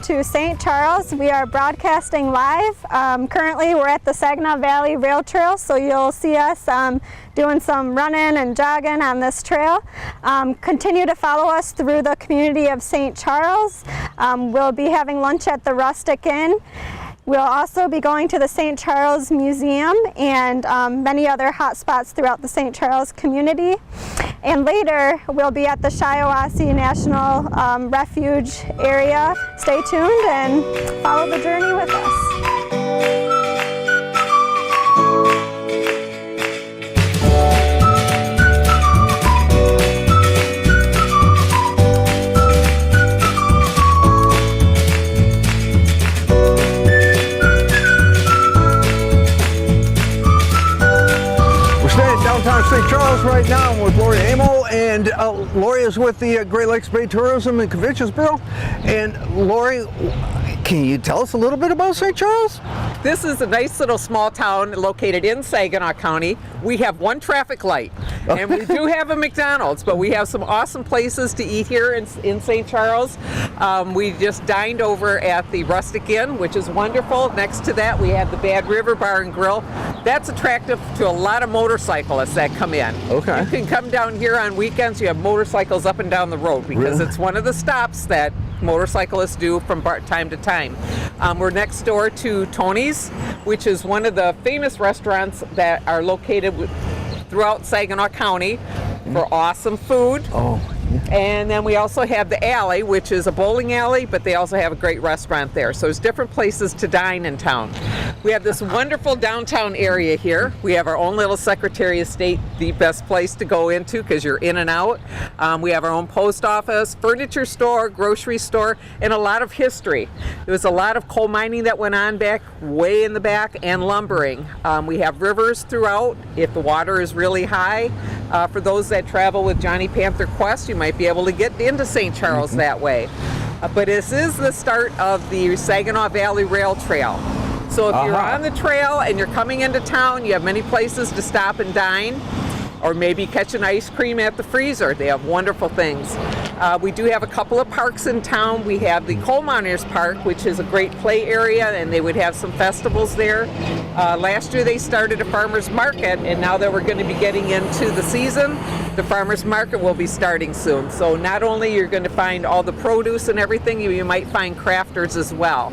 to St. Charles. We are broadcasting live. Currently we're at the Saginaw Valley Rail Trail, so you'll see us doing some running and jogging on this trail. Continue to follow us through the community of St. Charles. We'll be having lunch at the Rustic Inn. We'll also be going to the St. Charles Museum and many other hot spots throughout the St. Charles community. And later, we'll be at the Shiawassee National Refuge area. Stay tuned and follow the journey with us. Downtown St. Charles right now. I'm with Lori Amo, and Lori is with the Great Lakes Bay Tourism and Conventions Bureau. And Lori, can you tell us a little bit about St. Charles? This is a nice little small town located in Saginaw County. We have one traffic light, and we do have a McDonald's, but we have some awesome places to eat here in St. Charles. We just dined over at the Rustic Inn, which is wonderful. Next to that, we have the Bad River Bar and Grill. That's attractive to a lot of motorcyclists that come in. Okay. You can come down here on weekends. You have motorcycles up and down the road because it's one of the stops that motorcyclists do from time to time. We're next door to Tony's, which is one of the famous restaurants that are located throughout Saginaw County for awesome food. Oh. And then we also have the Alley, which is a bowling alley, but they also have a great restaurant there. So there's different places to dine in town. We have this wonderful downtown area here. We have our own little Secretary of State, the best place to go into because you're in and out. We have our own post office, furniture store, grocery store, and a lot of history. There was a lot of coal mining that went on back way in the back and lumbering. We have rivers throughout if the water is really high. For those that travel with Johnny Panther Quest, you might be able to get into St. Charles that way. But this is the start of the Saginaw Valley Rail Trail. So if you're on the trail and you're coming into town, you have many places to stop and dine, or maybe catch an ice cream at the freezer. They have wonderful things. We do have a couple of parks in town. We have the Coal Miners Park, which is a great play area, and they would have some festivals there. Last year they started a farmer's market, and now that we're going to be getting into the season, the farmer's market will be starting soon. So not only you're going to find all the produce and everything, you might find crafters as well.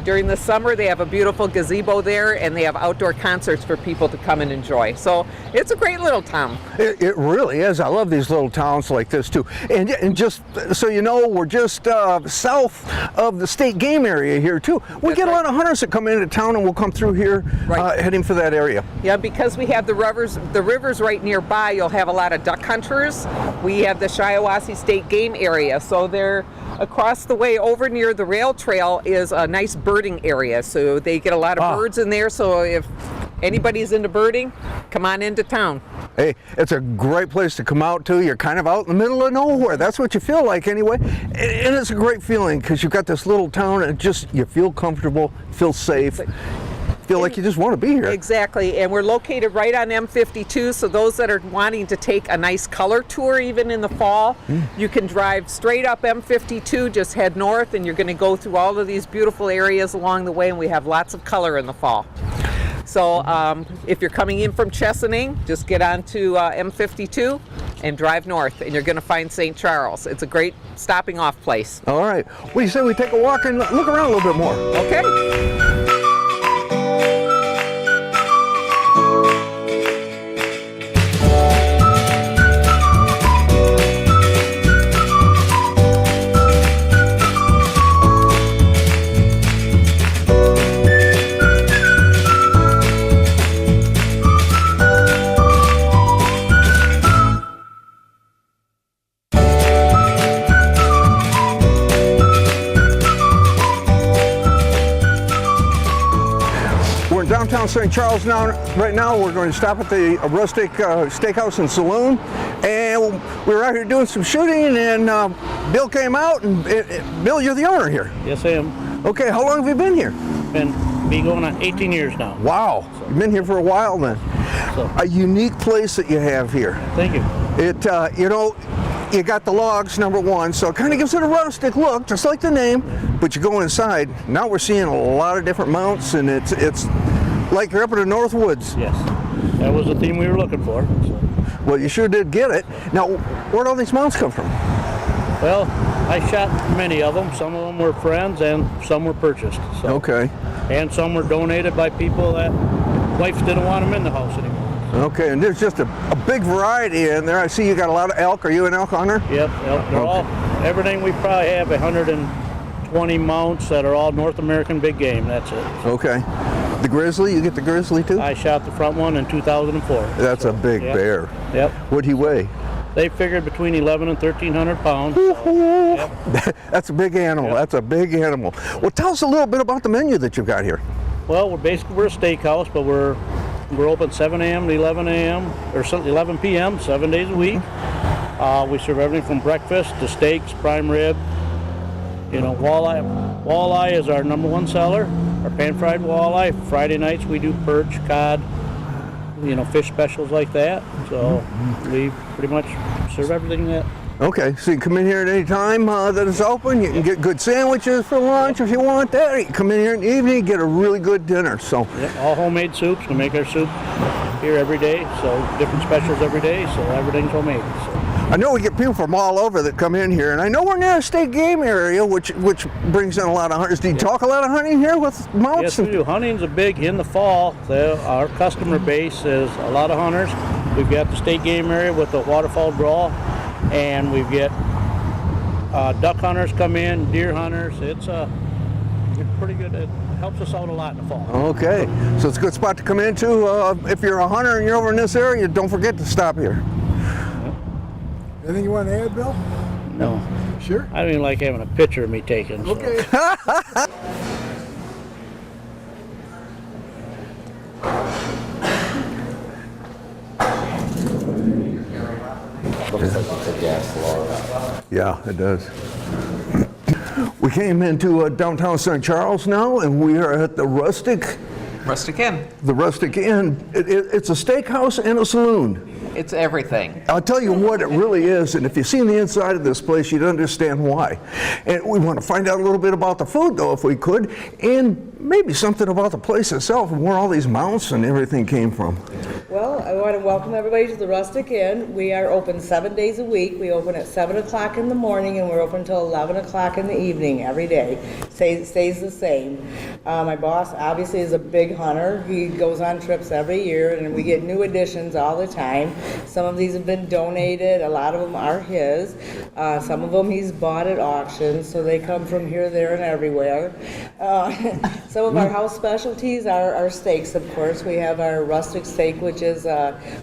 During the summer, they have a beautiful gazebo there, and they have outdoor concerts for people to come and enjoy. So it's a great little town. It really is. I love these little towns like this too. And just so you know, we're just south of the state game area here too. We get a lot of hunters that come into town and will come through here heading for that area. Yeah, because we have the rivers right nearby, you'll have a lot of duck hunters. We have the Shiawassee State Game area, so they're across the way over near the rail trail is a nice birding area, so they get a lot of birds in there. So if anybody's into birding, come on into town. Hey, it's a great place to come out to. You're kind of out in the middle of nowhere. That's what you feel like anyway. And it's a great feeling because you've got this little town and you feel comfortable, feel safe. Feel like you just want to be here. Exactly, and we're located right on M52, so those that are wanting to take a nice color tour even in the fall, you can drive straight up M52, just head north, and you're going to go through all of these beautiful areas along the way, and we have lots of color in the fall. So if you're coming in from Chesaning, just get onto M52 and drive north, and you're going to find St. Charles. It's a great stopping off place. All right, what do you say we take a walk and look around a little bit more? Okay. Downtown St. Charles now. Right now we're going to stop at the Rustic Steakhouse and Saloon, and we were out here doing some shooting, and Bill came out, and Bill, you're the owner here. Yes, I am. Okay, how long have you been here? Be going on 18 years now. Wow, you've been here for a while then. So. A unique place that you have here. Thank you. It, you know, you got the logs, number one, so it kind of gives it a rustic look, just like the name. But you go inside, now we're seeing a lot of different mounts, and it's like you're up in the North Woods. Yes. That was the theme we were looking for. So. Well, you sure did get it. Now, where'd all these mounts come from? Well, I shot many of them. Some of them were friends and some were purchased. So. Okay. And some were donated by people that wives didn't want them in the house anymore. Okay, and there's just a big variety in there. I see you got a lot of elk. Are you an elk hunter? Yep. They're all, everything we probably have 120 mounts that are all North American big game. That's it. Okay. The grizzly, you get the grizzly too? I shot the front one in 2004. That's a big bear. Yep. What'd he weigh? They figured between 11 and 1,300 pounds. That's a big animal. Yep. That's a big animal. Well, tell us a little bit about the menu that you've got here. Well, we're a steakhouse, but we're open 7 a.m. to 11 a.m. or 11 p.m. 7 days a week. We serve everything from breakfast to steaks, prime rib. You know, walleye. Walleye is our number one seller. Our pan-fried walleye. Friday nights we do perch, cod. You know, fish specials like that. So we pretty much serve everything that. Okay, so you can come in here at any time that it's open. You can get good sandwiches for lunch if you want that. Or you can come in here in the evening and get a really good dinner. So, Yep, all homemade soups. We make our soup here every day. So different specials every day. So everything's homemade. So. I know we get people from all over that come in here, and I know we're near a state game area, which brings in a lot of hunters. Do you talk a lot of hunting here with mounts? Yes, we do. Hunting's a big in the fall. Our customer base is a lot of hunters. We've got the state game area with the waterfowl draw, and we've got duck hunters come in, deer hunters. It's pretty good. It helps us out a lot in the fall. Okay, so it's a good spot to come into. If you're a hunter and you're over in this area, don't forget to stop here. Anything you want to add, Bill? No. Sure. I don't even like having a picture of me taken. So. Okay. Looks like it's a gas log. Yeah, it does. We came into downtown St. Charles now, and we are at the Rustic Inn. The Rustic Inn. It's a steakhouse and a saloon. It's everything. I'll tell you what it really is, and if you've seen the inside of this place, you'd understand why. And we want to find out a little bit about the food, though, if we could, and maybe something about the place itself and where all these mounts and everything came from. Well, I want to welcome everybody to the Rustic Inn. We are open 7 days a week. We open at 7 o'clock in the morning, and we're open until 11 o'clock in the evening every day. Stays the same. My boss obviously is a big hunter. He goes on trips every year, and we get new additions all the time. Some of these have been donated. A lot of them are his. Some of them he's bought at auctions, so they come from here, there, and everywhere. Some of our house specialties are our steaks, of course. We have our rustic steak, which is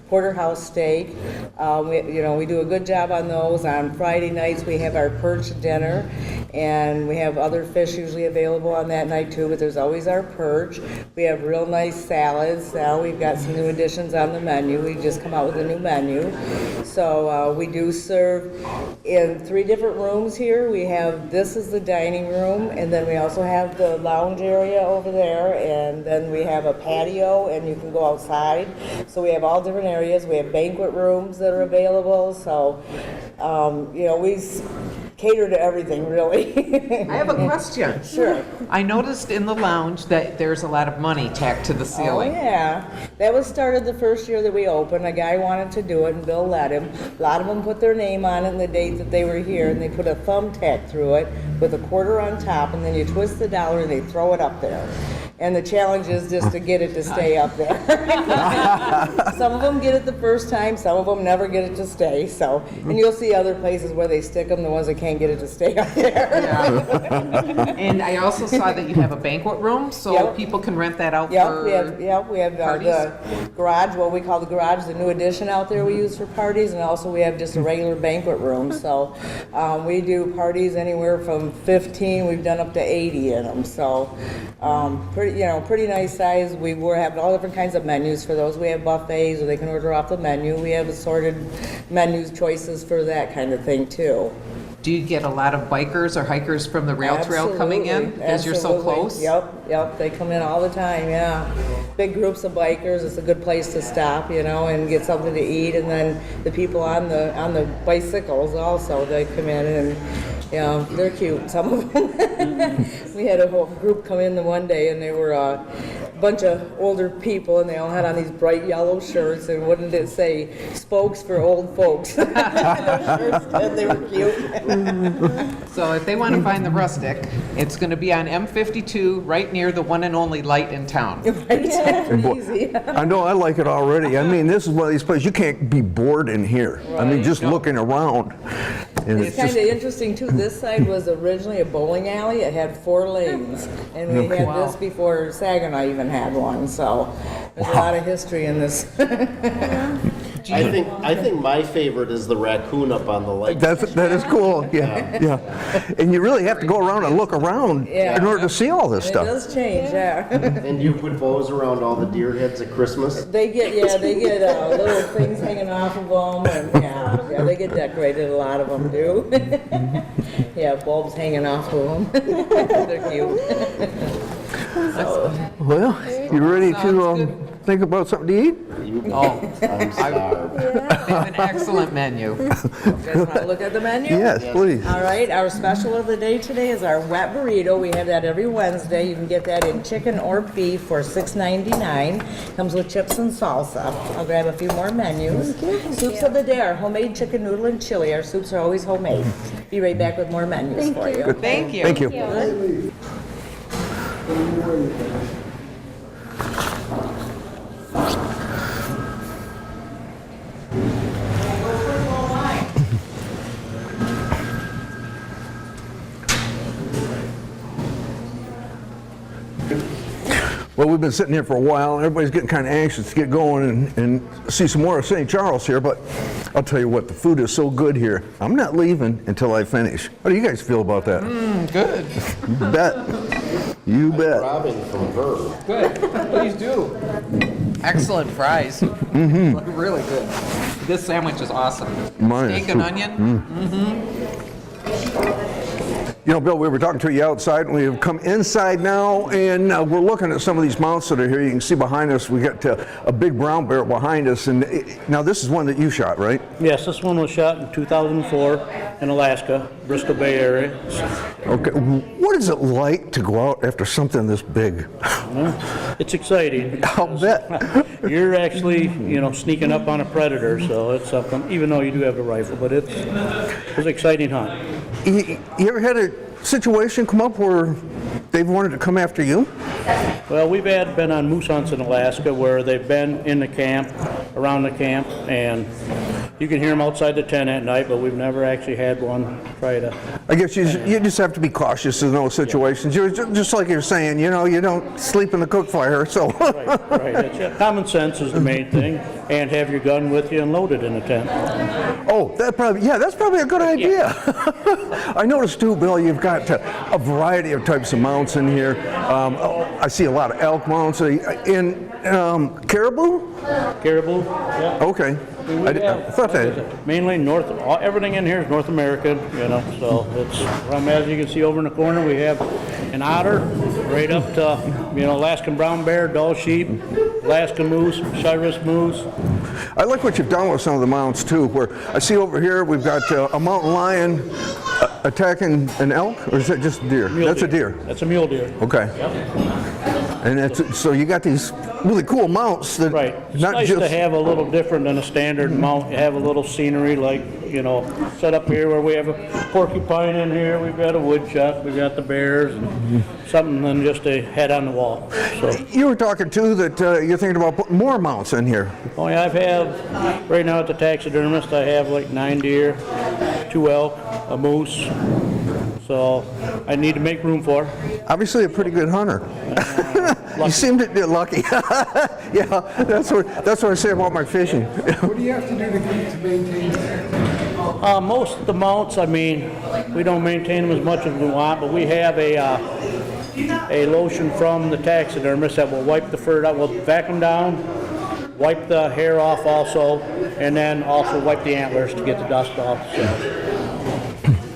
porterhouse steak. We do a good job on those. On Friday nights, we have our perch dinner, and we have other fish usually available on that night too, but there's always our perch. We have real nice salads. Now we've got some new additions on the menu. We just come out with a new menu. So we do serve in 3 different rooms here. This is the dining room, and then we also have the lounge area over there, and then we have a patio, and you can go outside. So we have all different areas. We have banquet rooms that are available. So, we cater to everything, really. I have a question. Sure. I noticed in the lounge that there's a lot of money tacked to the Oh, ceiling. yeah. That was started the first year that we opened. A guy wanted to do it, and Bill let him. A lot of them put their name on it and the date that they were here, and they put a thumbtack through it with a quarter on top, and then you twist the dollar and they throw it up there. And the challenge is just to get it to stay up there. Some of them get it the first time, some of them never get it to stay. So, and you'll see other places where they stick them, the ones that can't get it to stay up there. And I also saw that you have a banquet room, so Yep. people can rent that out Yep, for... we have parties? the garage, what we call the garage, the new addition out there we use for parties, and also we have just a regular banquet room. So we do parties anywhere from 15, we've done up to 80 in them. So pretty nice size. We're having all different kinds of menus for those. We have buffets, or they can order off the menu. We have assorted menus choices for that kind of thing too. Do you get a lot of bikers or hikers from the rail trail coming in Absolutely, because you're so absolutely. close? Yep, they come in all the time, yeah. big groups of bikers. It's a good place to stop, and get something to eat. And then the people on the bicycles also, they come in and they're cute, some of them. We had a whole group come in the one day, and they were a bunch of older people, and they all had on these bright yellow shirts, and what did it say? Spokes for old folks. Their shirts did, they were cute. So if they want to find the Rustic, it's going to be on M52 right near the one and only light in town. Right? Easy. I know, I like it already. I mean, this is one of these places, you can't be bored in here. I mean, just looking around. And It's kind of interesting too. This side was originally a bowling alley. It had 4 lanes, and we had this before Saginaw even had one. So there's a lot of history in this. I think my favorite is the raccoon up on the lake. that is cool, yeah. And you really have to go around and look around in order to see all this It stuff. does change, yeah. And you put bows around all the deer heads at Christmas. They get little things hanging off of them, and they get decorated. A lot of them do. Yeah, bulbs hanging off of them. They're cute. Well, you ready to think about something to eat? Oh, I'm starved. they have an excellent menu. You guys want to look at the menu? Yes, please. All right, our special of the day today is our wet burrito. We have that every Wednesday. You can get that in chicken or beef for $6.99. Comes with chips and salsa. I'll grab a few more menus. Soups of the day are homemade chicken noodle and chili. Our soups are always homemade. Be right back with more menus for you. Thank you. Thank you. Well, we've been sitting here for a while, and everybody's getting kind of anxious to get going and see some more of St. Charles here, but I'll tell you what, the food is so good here. I'm not leaving until I finish. How do you guys feel about that? Good. You bet. You bet. Robbing from her. Good. Please do. Excellent fries. Mm-hmm. Really good. This sandwich is awesome. Mine is Steak and too. onion. You know, Bill, we were talking to you outside, and we've come inside now, and we're looking at some of these mounts that are here. You can see behind us, we got a big brown bear behind us, and now this is one that you shot, right? Yes, this one was shot in 2004 in Alaska, Bristol Bay area. Okay, what is it like to go out after something this big? It's exciting. I'll bet. You're actually, sneaking up on a predator, so it's something, even though you do have a rifle, but it's an exciting hunt. You ever had a situation come up where they've wanted to come after you? Well, we've been on moose hunts in Alaska where they've been in the camp, around the camp, and you can hear them outside the tent at night, but we've never actually had one try to. I guess you just have to be cautious in those situations. You're just like you're saying, you don't sleep in the cook fire, so. Right. Common sense is the main thing, and have your gun with you and loaded in the tent. Oh, that's probably a good idea. I noticed too, Bill, you've got a variety of types of mounts in here. I see a lot of elk mounts. In caribou? Caribou, yeah. Okay. I thought that. Mainly everything in here is North American, so it's, as you can see over in the corner, we have an otter, right up to, Alaskan brown bear, Dall sheep, Alaskan moose, Shiras moose. I like what you've done with some of the mounts too, where I see over here we've got a mountain lion attacking an elk, or is that just a deer? That's a deer. That's a mule deer. Okay. Yep. And so you got these really cool mounts that Right. It's nice to have a little different than a standard mount. You have a little scenery, like, set up here where we have a porcupine in here, we've got a woodchuck, we've got the bears, and something than just a head on the wall. So, You were talking too that you're thinking about putting more mounts in here. I have, right now at the taxidermist, I have like 9 deer, 2 elk, a moose. So I need to make room for. Obviously a pretty good hunter. You seem to be lucky. Yeah, that's what I say about my fishing. What do you have to do to maintain that? Most of the mounts, we don't maintain them as much as we want, but we have a lotion from the taxidermist that will wipe the fur out. We'll vacuum down, wipe the hair off also, and then also wipe the antlers to get the dust off.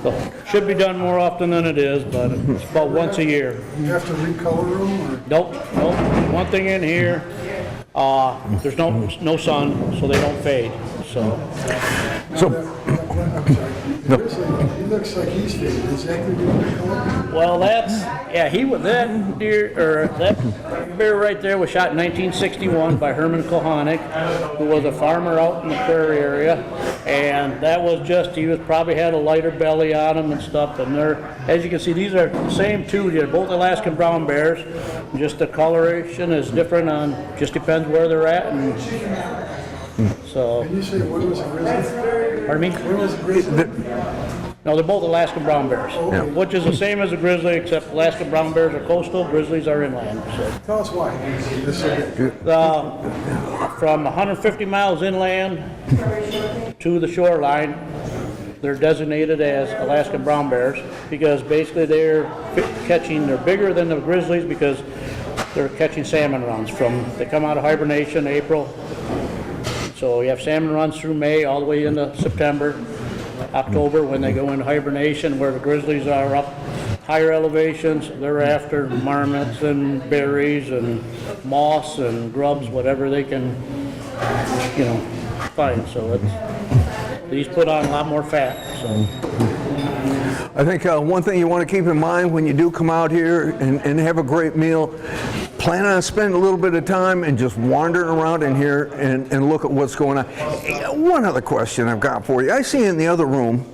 So So, should be done more often than it is, but it's about once a year. You have to recolor them, or? Nope. One thing in here, there's no sun, so they don't fade, so. I'm sorry. He looks like he's faded. Is that the recolor? Well, that deer, or that bear right there was shot in 1961 by Herman Kohanek, who was a farmer out in the prairie area, and that was he was probably had a lighter belly on him and stuff, and as you can see, these are the same two, they're both Alaskan brown bears, just the coloration is different just depends where they're at, and so. Can you say what was a grizzly? Pardon me? What was a grizzly? No, they're both Alaskan brown bears, which is the same as a grizzly, except Alaskan brown bears are coastal, grizzlies are inland. So. Tell us why. This is From 150 miles inland to the shoreline, they're designated as Alaskan brown bears because basically they're bigger than the grizzlies because they're catching salmon runs they come out of hibernation April. So you have salmon runs through May all the way into September, October when they go into hibernation, where the grizzlies are up higher elevations. They're after marmots and berries and moss and grubs, whatever they can, find. So these put on a lot more fat. So. I think one thing you want to keep in mind when you do come out here and have a great meal, plan on spending a little bit of time and just wandering around in here and look at what's going on. One other question I've got for you. I see in the other room,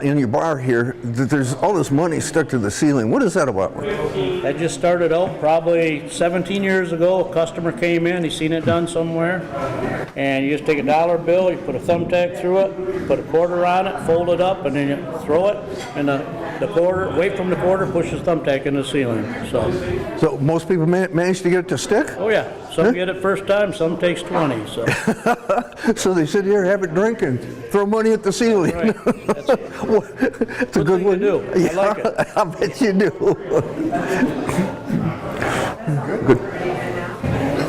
in your bar here, that there's all this money stuck to the ceiling. What is that about? That just started out probably 17 years ago. A customer came in, he seen it done somewhere, and you just take a dollar bill, you put a thumbtack through it, put a quarter on it, fold it up, and then you throw it, and the quarter, away from the quarter, pushes thumbtack in the ceiling. So most people manage to get it to stick? Oh yeah, some get it first time, some takes 20. So. So they sit here, have a drink, and throw money at the ceiling. Right. It's a good one. To do. Yeah, I like it. I bet you do. Good.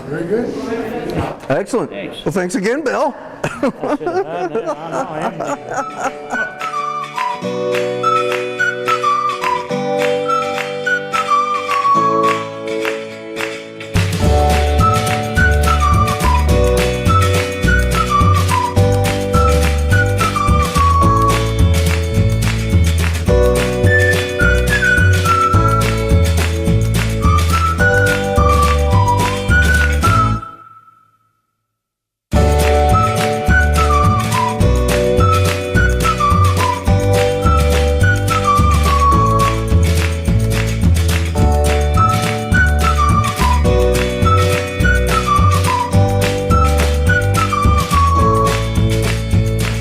Very good. Excellent. Thanks. Well, thanks again, Bill.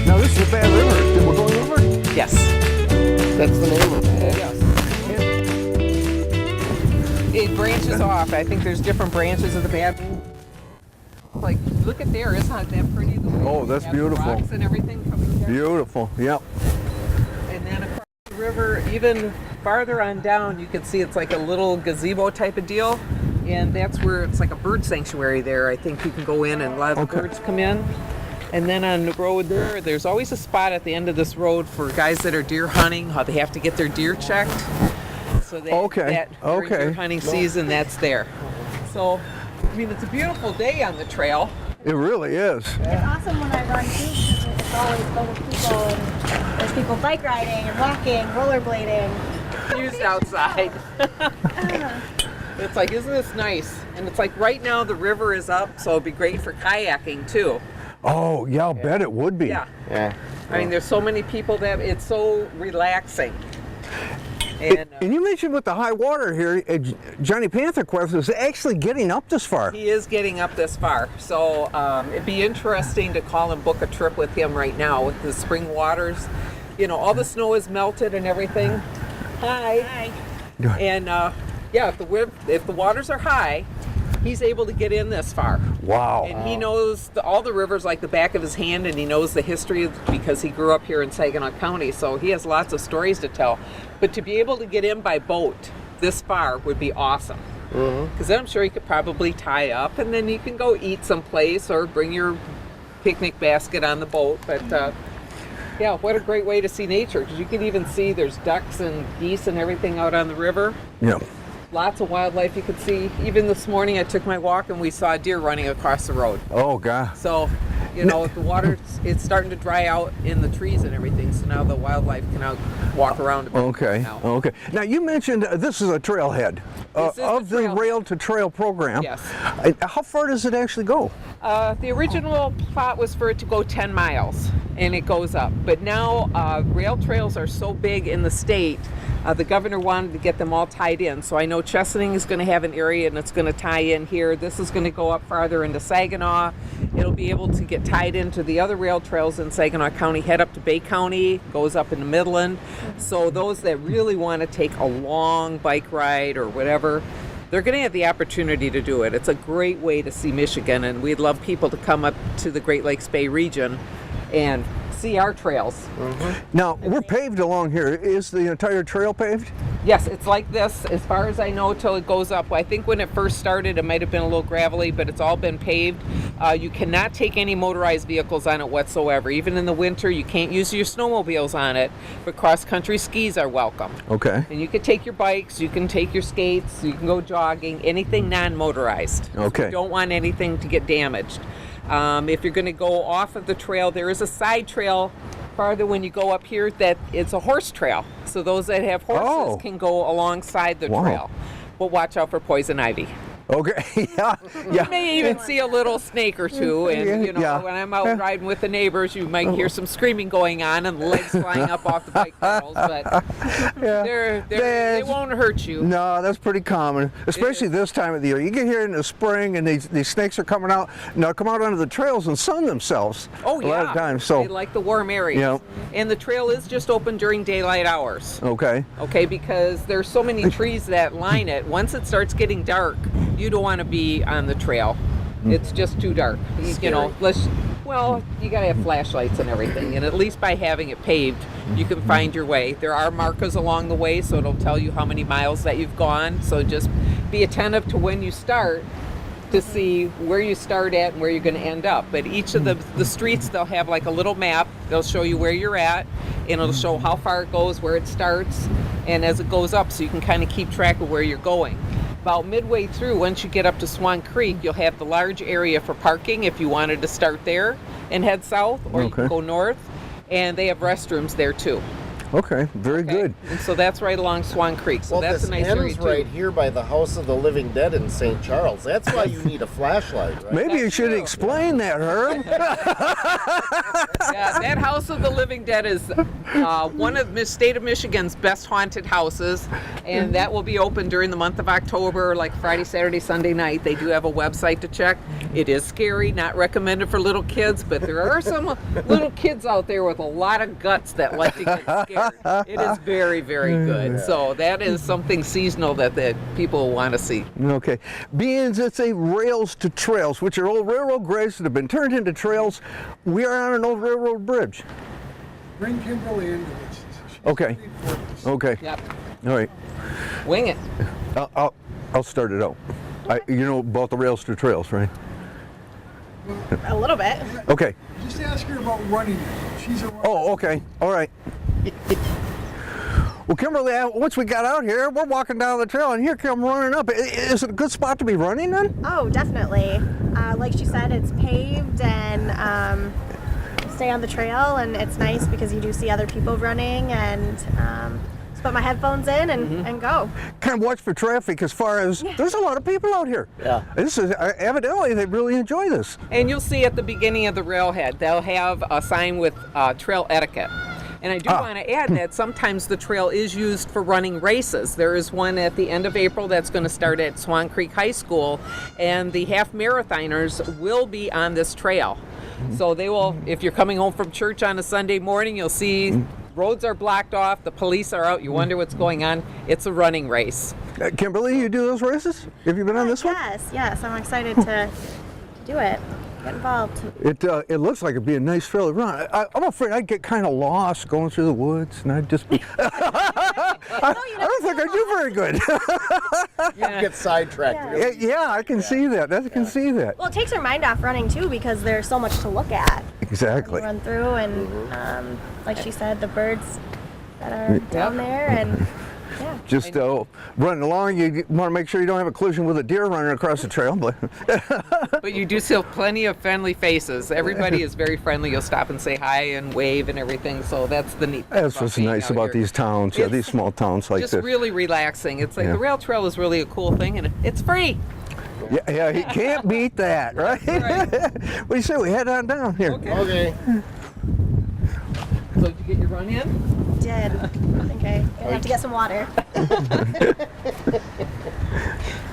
Now this is a bad river that we're going over? Yes. That's the name of it. It branches off. I think there's different branches of the Bad. Like, look at there. Isn't that pretty? The way Oh, you that's have the beautiful. rocks and everything coming down. Beautiful. Yep. And then across the river, even farther on down, you can see it's like a little gazebo type of deal. And that's where it's like a bird sanctuary there. I think you can go in and a lot of the birds come in. And then on the road there's always a spot at the end of this road for guys that are deer hunting, how they have to get their deer checked. So they, during deer hunting season, that's there. So, I mean, it's a beautiful day on the trail. It really is. It's awesome when I run too because it's always full of people and there's people bike riding and walking, rollerblading. Used outside. It's like, isn't this nice? And it's like right now the river is up, so it'd be great for kayaking too. Oh, yeah, I'll bet it would be. Yeah. I mean, there's so many people that it's so relaxing. And you mentioned with the high water here, Johnny Panther Quest is actually getting up this far. he is getting up this far. So it'd be interesting to call and book a trip with him right now with the spring waters. You know, all the snow is melted and everything. Hi. And yeah, if the waters are high, he's able to get in this far. Wow. And he knows all the rivers like the back of his hand, and he knows the history because he grew up here in Saginaw County, so he has lots of stories to tell. But to be able to get in by boat this far would be awesome. Because then I'm sure you could probably tie up, and then you can go eat someplace or bring your picnic basket on the boat. But Yeah, what a great way to see nature, because you can even see there's ducks and geese and everything out on the river. Yeah. Lots of wildlife you could see. Even this morning I took my walk and we saw a deer running across the road. Oh, God. So, you know, the water, it's starting to dry out in the trees and everything, so now the wildlife can out walk around a bit Okay. now. Okay. Now, you mentioned this is a trailhead This is of the the trailhead. Rail to Trail program. Yes. How far does it actually go? The original plot was for it to go 10 miles, and it goes up. But now rail trails are so big in the state, the governor wanted to get them all tied in. So I know Chesaning is going to have an area, and it's going to tie in here. This is going to go up farther into Saginaw. It'll be able to get tied into the other rail trails in Saginaw County, head up to Bay County, goes up into Midland. So those that really want to take a long bike ride or whatever, they're going to have the opportunity to do it. It's a great way to see Michigan, and we'd love people to come up to the Great Lakes Bay region and see our trails. Now, we're paved along here. Is the entire trail paved? Yes, it's like this as far as I know till it goes up. I think when it first started it might have been a little gravelly, but it's all been paved. You cannot take any motorized vehicles on it whatsoever. Even in the winter you can't use your snowmobiles on it, but cross-country skis are welcome. Okay. And you can take your bikes, you can take your skates, you can go jogging, anything non-motorized. Okay. You don't want anything to get damaged. If you're going to go off of the trail, there is a side trail farther when you go up here that it's a horse trail. So those that have horses Oh. can go alongside the Wow. trail. But watch out for poison ivy. Okay. Yeah. You may even see a little snake or two, and you know, Yeah. when I'm out riding with the neighbors, you might hear some screaming going on and legs flying up off the bike pedals, but they won't hurt you. No, that's pretty common, especially this time of the year. You get here in the spring, and these snakes are coming out. Now, come out onto the trails and sun themselves. Oh, a lot of times. So, they like the warm areas. Yeah. And the trail is just open during daylight hours. okay. Okay, because there's so many trees that line it. Once it starts getting dark, you don't want to be on the trail. It's just too dark. You know, you gotta have flashlights and everything, and at least by having it paved, you can find your way. There are markers along the way, so it'll tell you how many miles that you've gone. So just be attentive to when you start to see where you start at and where you're going to end up. But each of the streets, they'll have like a little map. They'll show you where you're at, and it'll show how far it goes, where it starts, and as it goes up, so you can kind of keep track of where you're going. About midway through, once you get up to Swan Creek, you'll have the large area for parking if you wanted to start there and head south, or you can Okay. go north, and they have restrooms there too. Okay. Very Okay? good. And so that's right along Swan Creek. So Well, that's this a nice area ends too. right here by the House of the Living Dead in St. Charles. That's why you need a flashlight, right? Maybe you That's should true. explain that, Herb. Yeah, that House of the Living Dead is one of the state of Michigan's best haunted houses, and that will be open during the month of October, like Friday, Saturday, Sunday night. They do have a website to check. It is scary, not recommended for little kids, but there are some little kids out there with a lot of guts that like to get scared. It is very, very good. So that is something seasonal that people want to see. Okay. Being it's a rails to trails, which are old railroad grades that have been turned into trails, we are on an old railroad bridge. Bring Kimberly into this. She's Okay. ready for this. Okay. Yep. All right. Wing it. I'll start it out. You know about the rails to trails, right? A little bit. Okay. Just ask her about running it. She's a runner. Oh, okay. All right. Well, Kimberly, once we got out here, we're walking down the trail, and here come running up. Is it a good spot to be running then? Oh, definitely. Like she said, it's paved and stay on the trail, and it's nice because you do see other people running, and just put my headphones in and go. Kind of watch for traffic as far as there's a lot of people out here. Yeah. This is evidently they really enjoy this. And you'll see at the beginning of the railhead, they'll have a sign with trail etiquette. And I do want to add that sometimes the trail is used for running races. There is one at the end of April that's going to start at Swan Creek High School, and the half marathoners will be on this trail. So they will, if you're coming home from church on a Sunday morning, you'll see roads are blocked off, the police are out, you wonder what's going on. It's a running race. Kimberly, you do those races? Have you been on this one? Yes, I'm excited to do it. Get involved. It looks like it'd be a nice trail to run. I'm afraid I'd get kind of lost going through the woods, and I'd just be. I don't think I'd do very good. You get sidetracked. Yeah, I can see that. I can see that. Well, it takes your mind off running too because there's so much to look at. Exactly. You run through, and like she said, the birds that are down there, and yeah. Just running along, you want to make sure you don't have a collision with a deer running across the trail. But But you do see plenty of friendly faces. Everybody is very friendly. You'll stop and say hi and wave and everything. So that's the neat thing. that's what's being nice out about here. these towns, yeah, It's these small towns like Just this. really relaxing. It's like Yeah. the rail trail is really a cool thing, and it's free. Yeah, you can't beat that, right? Right. What do you say? We head on down here. Okay. So did you get your run in? Did. Okay. Gonna have to get some water.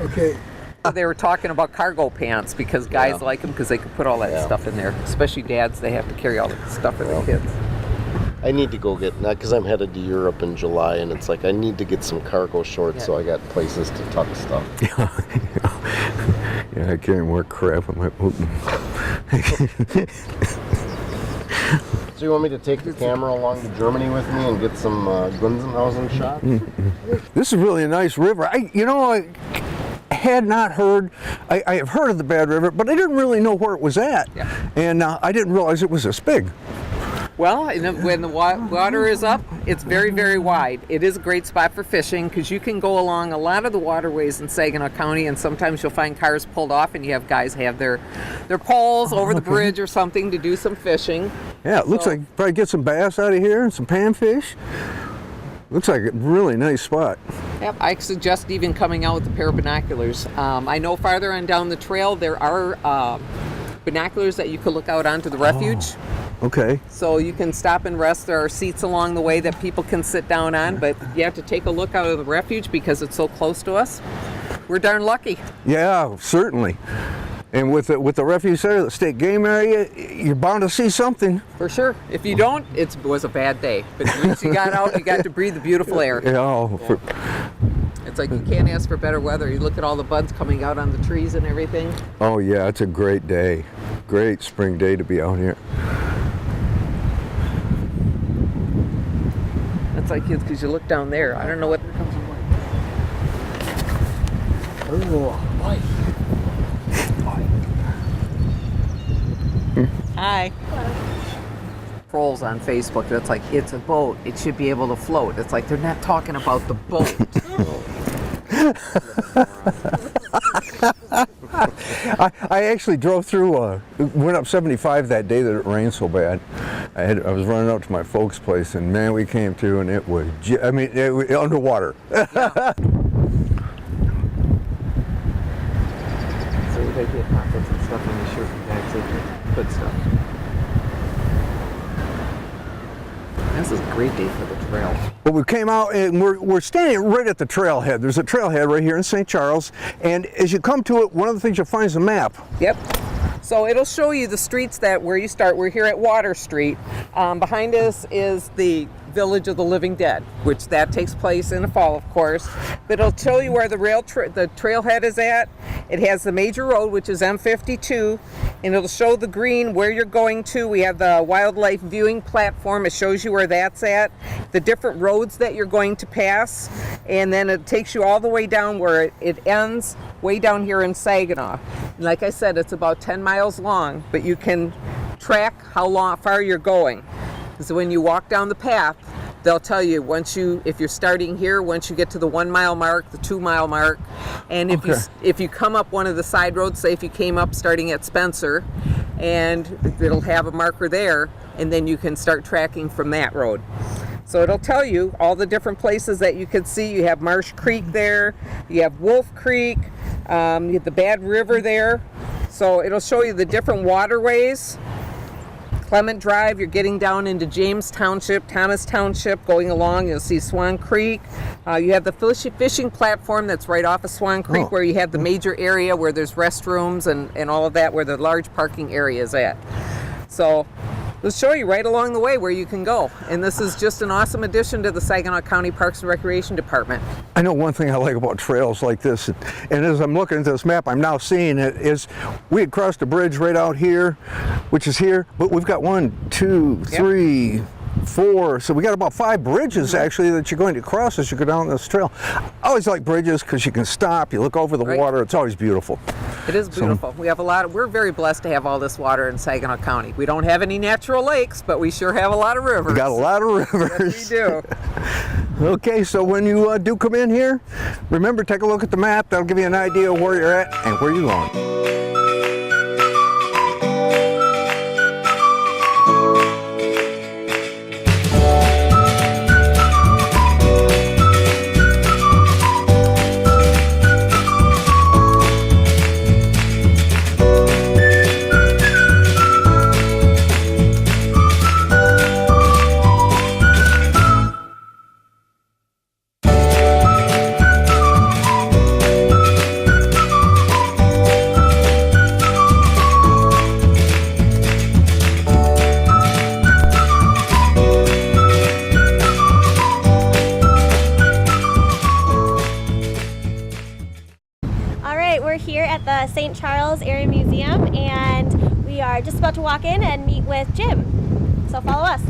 Okay, They were talking about cargo pants because guys like them because they can put all that stuff in there. Especially dads, they have to carry all the stuff for their kids. I need to go get, not because I'm headed to Europe in July, and it's like I need to get some cargo shorts so I got places to tuck stuff. Yeah, I carry more crap on my. So you want me to take the camera along to Germany with me and get some Gunzenhausen shots? This is really a nice river. I had not heard. I have heard of the Bad River, but I didn't really know where it was at, Yeah. and I didn't realize it was this big. Well, when the water is up, it's very, very wide. It is a great spot for fishing because you can go along a lot of the waterways in Saginaw County, and sometimes you'll find cars pulled off, and you have guys have their poles over the bridge or something to do some fishing. Yeah, it looks So- like probably get some bass out of here and some panfish. Looks like a really nice spot. Yep, I suggest even coming out with a pair of binoculars. I know farther on down the trail there are binoculars that you could look out onto the refuge. Okay. So you can stop and rest. There are seats along the way that people can sit down on, but you have to take a look out of the refuge because it's so close to us. We're darn lucky. Yeah, certainly. And with the refuge there, the state game area, you're bound to see something. For sure. If you don't, it was a bad day. But at least you got out, you got to breathe the beautiful air. Yeah. It's like you can't ask for better weather. You look at all the buds coming out on the trees and everything. Oh yeah, it's a great day. Great spring day to be out here. That's like kids because you look down there. I don't know what comes Hi. Trolls on Facebook. That's like, it's a boat. It should be able to float. It's like they're not talking about the boat. I actually drove through, went up 75 that day that it rained so bad. I was running up to my folks' place, and man, we came through, and it was, it was underwater. Yeah. So they get pockets and stuff on the shirt and bags of good stuff. This is a great day for the trail. But we came out, and we're standing right at the trailhead. There's a trailhead right here in St. Charles, and as you come to it, one of the things you'll find is a map. Yep. So it'll show you the streets where you start. We're here at Water Street. Behind us is the Village of the Living Dead, which that takes place in the fall, of course. But it'll show you where the trailhead is at. It has the major road, which is M52, and it'll show the green where you're going to. We have the wildlife viewing platform. It shows you where that's at, the different roads that you're going to pass, and then it takes you all the way down where it ends, way down here in Saginaw. Like I said, it's about 10 miles long, but you can track how far you're going. So when you walk down the path, they'll tell you if you're starting here, once you get to the 1 mile mark, the 2 mile mark, and if you come up one of the side roads, say if you came up starting at Spencer, and it'll have a marker there, and then you can start tracking from that road. So it'll tell you all the different places that you can see. You have Marsh Creek there, you have Wolf Creek, you have the Bad River there. So it'll show you the different waterways. Clement Drive, you're getting down into James Township, Thomas Township, going along, you'll see Swan Creek. You have the fishing platform that's right off of Swan Creek, where you have the major area where there's restrooms and all of that, where the large parking area is at. So we'll show you right along the way where you can go. And this is just an awesome addition to the Saginaw County Parks and Recreation Department. I know one thing I like about trails like this, and as I'm looking at this map, I'm now seeing it, is we had crossed a bridge right out here, which is here, but we've got 1, 2, 3, 4. So we got about 5 bridges actually that you're going to cross as you go down this trail. I always like bridges because you can stop, you look over the Right. water. It's always beautiful. It is beautiful. We have we're very blessed to have all this water in Saginaw County. We don't have any natural lakes, but we sure have a lot of rivers. We got a lot of Yes, rivers. we do. Okay, so when you do come in here, remember, take a look at the map. That'll give you an idea of where you're at and where you're going. All right, we're here at the St. Charles Area Museum, and we are just about to walk in and meet with Jim. So follow us.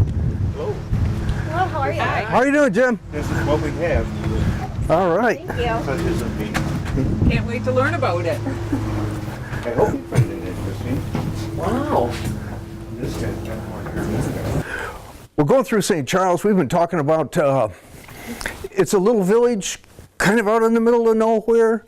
Hello. Hello, how are you? How are you doing, Jim? This is what we have. All right. Thank you. Such as a meeting. Can't wait to learn about it. I hope you find it interesting. Wow. This guy's got more hair than this guy. We're going through St. Charles. We've been talking about, it's a little village kind of out in the middle of nowhere.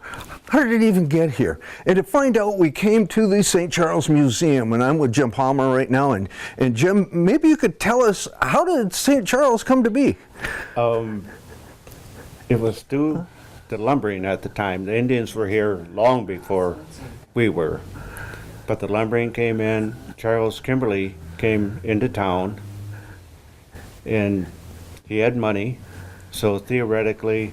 How did it even get here? And to find out, we came to the St. Charles Museum, and I'm with Jim Palmer right now. And Jim, maybe you could tell us, how did St. Charles come to be? It was due to lumbering at the time. The Indians were here long before we were. But the lumbering came in. Charles Kimberly came into town, and he had money. So theoretically,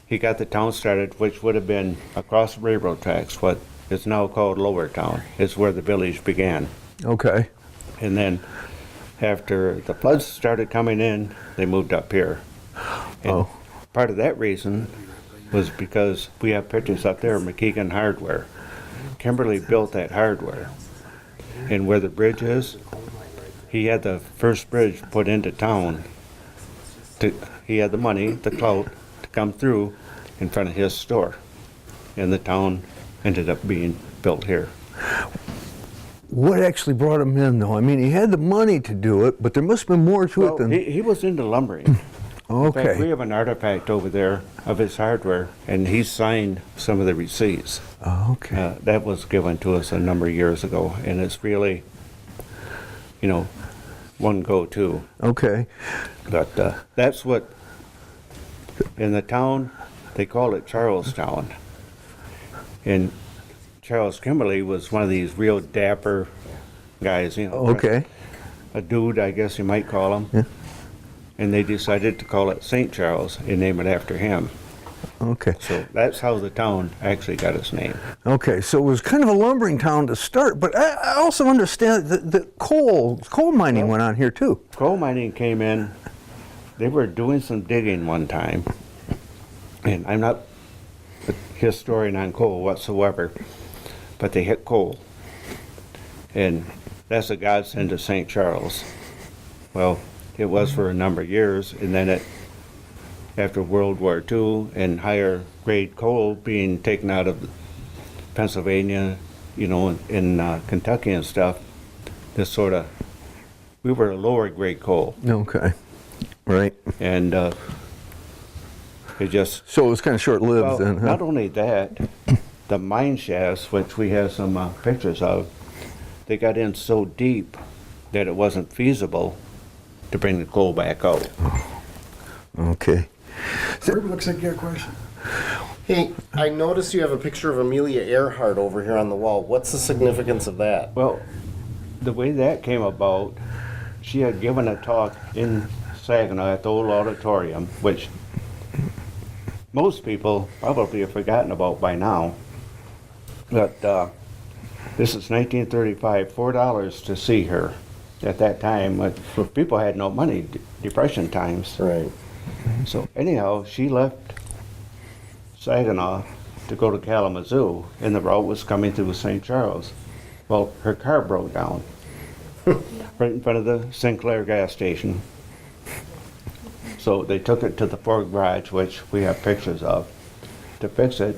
he got the town started, which would have been across the railroad tracks, what is now called Lower Town. It's where the village began. Okay. And then after the floods started coming in, they moved up here. And Oh. part of that reason was because we have pictures up there of McKeegan Hardware. Kimberly built that hardware. And where the bridge is, he had the first bridge put into town. He had the money, the clout, to come through in front of his store. And the town ended up being built here. What actually brought him in, though? I mean, he had the money to do it, but there must have been more to it Well, than... he was into lumbering. In fact, we Okay. have an artifact over there of his hardware, and he signed some of the receipts. Okay. That was given to us a number of years ago, and it's really, one go-to. Okay. But that's what, in the town, they call it Charlestown. And Charles Kimberly was one of these real dapper guys, Okay. a dude, I guess you might call him. Yeah. And they decided to call it St. Charles and name it after him. Okay. So that's how the town actually got its name. Okay, so it was kind of a lumbering town to start, but I also understand that coal mining went on here too. Coal mining came in, they were doing some digging one time, and I'm not a historian on coal whatsoever, but they hit coal. And that's a godsend to St. Charles. Well, it was for a number of years, and then after World War II and higher grade coal being taken out of Pennsylvania, in Kentucky and stuff, we were a lower grade coal. Okay, right. And it just, So it was kind of short-lived well, then, huh? not only that, the mine shafts, which we have some pictures of, they got in so deep that it wasn't feasible to bring the coal back out. Okay. Herb, looks like you got a question. Hey, I noticed you have a picture of Amelia Earhart over here on the wall. What's the significance of that? Well, the way that came about, she had given a talk in Saginaw at the old auditorium, which most people probably have forgotten about by now. But this is 1935, $4 to see her. At that time, people had no money, Depression times. Right. So anyhow, she left Saginaw to go to Kalamazoo, and the route was coming through St. Charles. Well, her car broke down, right in front of the Sinclair gas station. So they took it to the Ford garage, which we have pictures of, to fix it.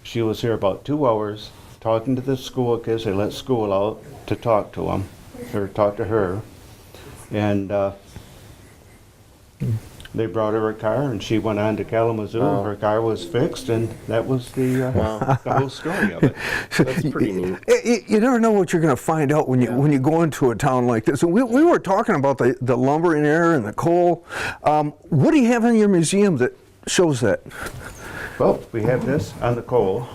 She was here about 2 hours talking to the school kids. They let school out to talk to them, or talk to her. And they brought her a car, and she went on to Kalamazoo. Her car was fixed, and that was the whole story of it. That's pretty neat. You never know what you're going to find out when you go into a town like this. And we were talking about the lumber in there and the coal. What do you have in your museum that shows that? Well, we have this on the coal.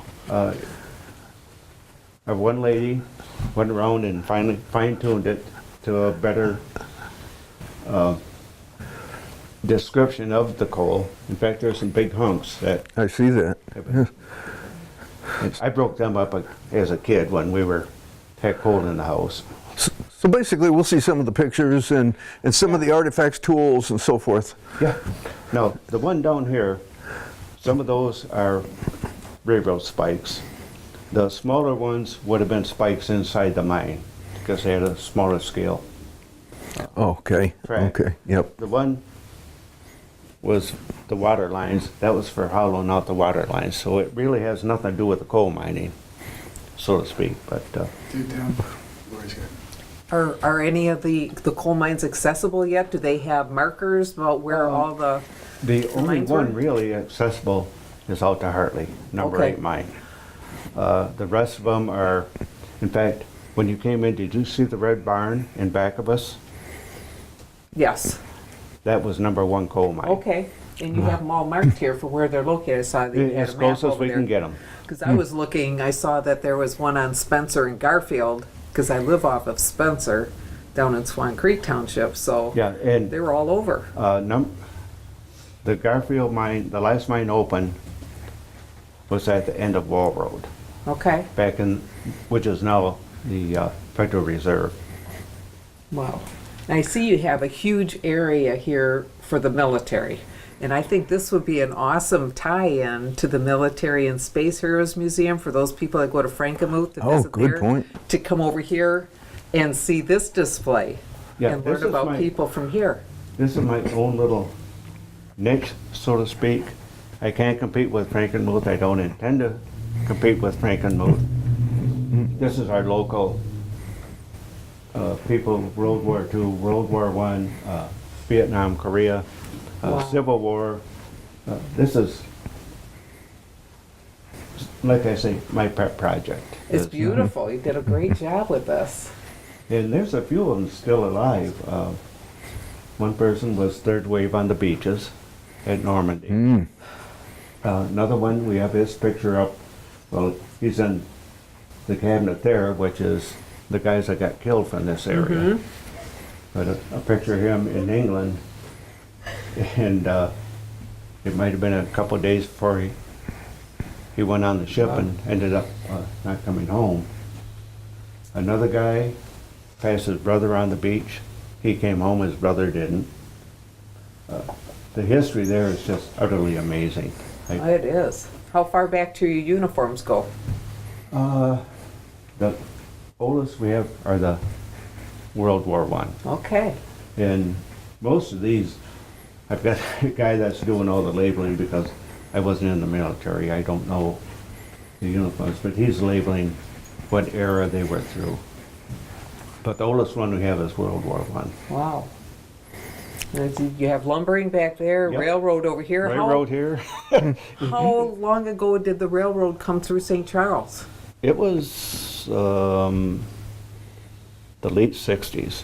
One lady went around and finally fine-tuned it to a better description of the coal. In fact, there's some big hunks that I see that. I broke them up as a kid when we had coal in the house. So basically, we'll see some of the pictures and some of the artifacts, tools, and so forth. Yeah. Now, the one down here, some of those are railroad spikes. The smaller ones would have been spikes inside the mine because they had a smaller scale. Okay. Track. Okay. Yep. The one was the water lines. That was for hollowing out the water lines. So it really has nothing to do with the coal mining, so to speak. But Dude, down. Lori's good. Are any of the coal mines accessible yet? Do they have markers about where all the only mines one were? really accessible is out to Hartley, number Okay. 8 mine. The rest of them are, in fact, when you came in, did you see the red barn in back of us? Yes. That was number 1 coal mine. Okay. And you have them all marked here for where they're located. I saw that you had As a close map as over we there. can get them. Because I was looking, I saw that there was one on Spencer and Garfield, because I live off of Spencer down in Swan Creek Township, so Yeah, and they were all over. the Garfield mine, the last mine open was at the end of Wall Road, Okay. back in, which is now the Federal Reserve. Wow. And I see you have a huge area here for the military. And I think this would be an awesome tie-in to the Military and Space Heroes Museum for those people that go to Frankenmuth to Oh, visit good there, point. to come over here and see this display Yeah, and this learn is about my- people from here. This is my own little niche, so to speak. I can't compete with Frankenmuth. I don't intend to compete with Frankenmuth. This is our local people, World War II, World War I, Vietnam, Korea, Wow. Civil War. This is, like I say, my pet project. It's beautiful. You did a great job with this. And there's a few of them still alive. One person was third wave on the beaches at Normandy. Another one, we have his picture up. Well, he's in the cabinet there, which is the guys that got killed from this area. But a picture of him in England, and it might have been a couple of days before he went on the ship and ended up not coming home. Another guy passed his brother on the beach. He came home, his brother didn't. The history there is just utterly amazing. It is. How far back do your uniforms go? The oldest we have are the World War I. Okay. And most of these, I've got a guy that's doing all the labeling because I wasn't in the military. I don't know the uniforms, but he's labeling what era they were through. But the oldest one we have is World War I. Wow. And you have lumbering back there, Yep. railroad over here. Railroad here. How long ago did the railroad come through St. Charles? It was the late 60s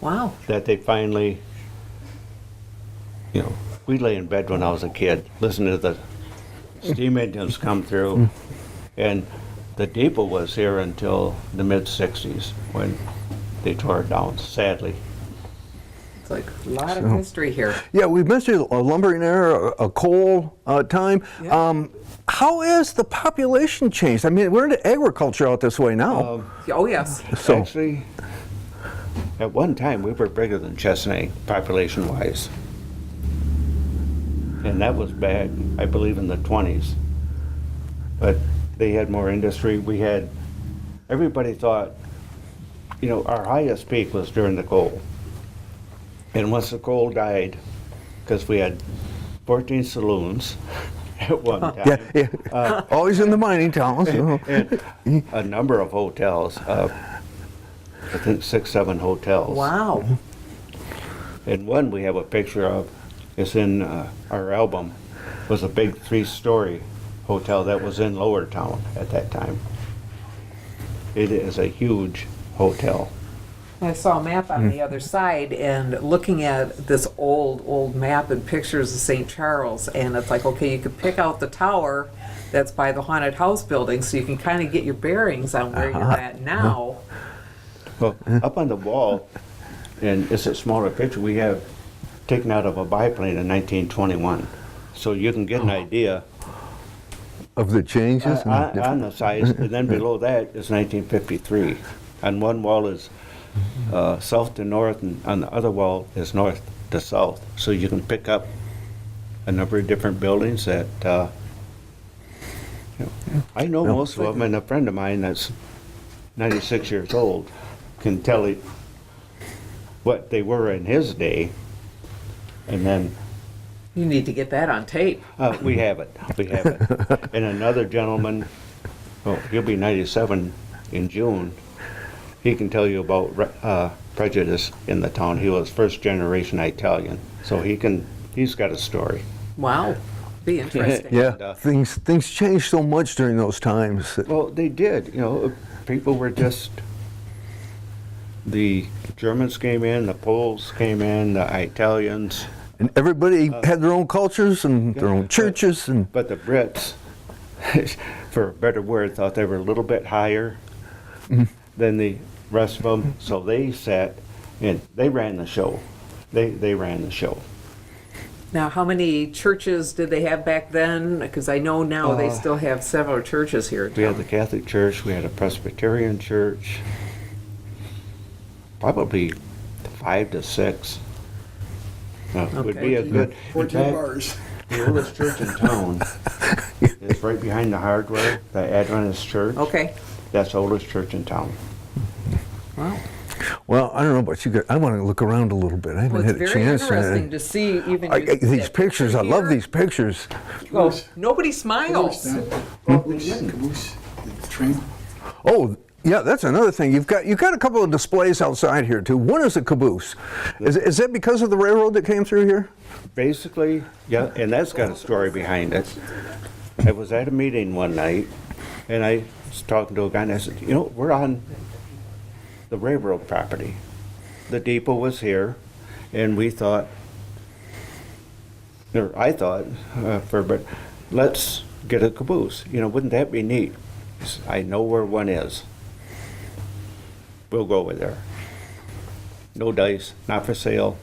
Wow. that they finally, we lay in bed when I was a kid, listening to the steam engines come through. And the depot was here until the mid-60s when they tore it down, sadly. It's like a lot of history here. Yeah, we've mentioned a lumbering era, a coal time. Yeah. How has the population changed? I mean, we're into agriculture out this way now. Oh, yes. So- Actually, at one time, we were bigger than Chesney, population-wise. And that was back, I believe, in the 20s. But they had more industry. Everybody thought you know, our highest peak was during the coal. And once the coal died, because we had 14 saloons at one time. Yeah. Always in the mining towns. And a number of hotels, I think 6, 7 hotels. Wow. And one we have a picture of, it's in our album, was a big 3-story hotel that was in Lower Town at that time. It is a huge hotel. I saw a map on the other side, and looking at this old map and pictures of St. Charles, and it's like, okay, you could pick out the tower that's by the haunted house building, so you can kind of get your bearings on where you're at now. Well, up on the wall, and it's a smaller picture, we have taken out of a biplane in 1921. So you can get an idea Of the changes. on the size, and then below that is 1953. On one wall is south to north, and on the other wall is north to south. So you can pick up a number of different buildings that, you know, I know most of them, and a friend of mine that's 96 years old can tell you what they were in his day, and then You need to get that on tape. we have it. We have it. And another gentleman, well, he'll be 97 in June. He can tell you about prejudice in the town. He was first generation Italian, so he's got a story. Wow. Be interesting. Yeah, things changed so much during those times. Well, they did. You know, people were just. The Germans came in, the Poles came in, the Italians. And everybody had their own cultures and their own churches. And But the Brits, for a better word, thought they were a little bit higher than the rest of them, so they sat and they ran the show. They ran the show. Now, how many churches did they have back then? Because I know now they still have several churches here. in We had town. the Catholic Church, we had a Presbyterian church, probably 5 to 6. Would be a good. In 14 fact, bars. the oldest church in town is right behind the hardware, the Adventist Church. Okay. That's the oldest church in town. Wow. well, I don't know about you guys. I want to look around a little bit. I haven't Well, had it's a very chance. interesting to see even These that pictures. I love here. these pictures. Oh, nobody smiles. Caboose, the train. Oh, yeah, that's another thing. You've got a couple of displays outside here too. One is a caboose. Is that because of the railroad that came through here? Basically, yeah, and that's got a story behind it. I was at a meeting one night, and I was talking to a guy, and I said, you know, we're on the railroad property. The depot was here, and we thought, or I thought, but let's get a caboose. You know, wouldn't that be neat? He said, I know where one is. We'll go over there. No dice, not for sale,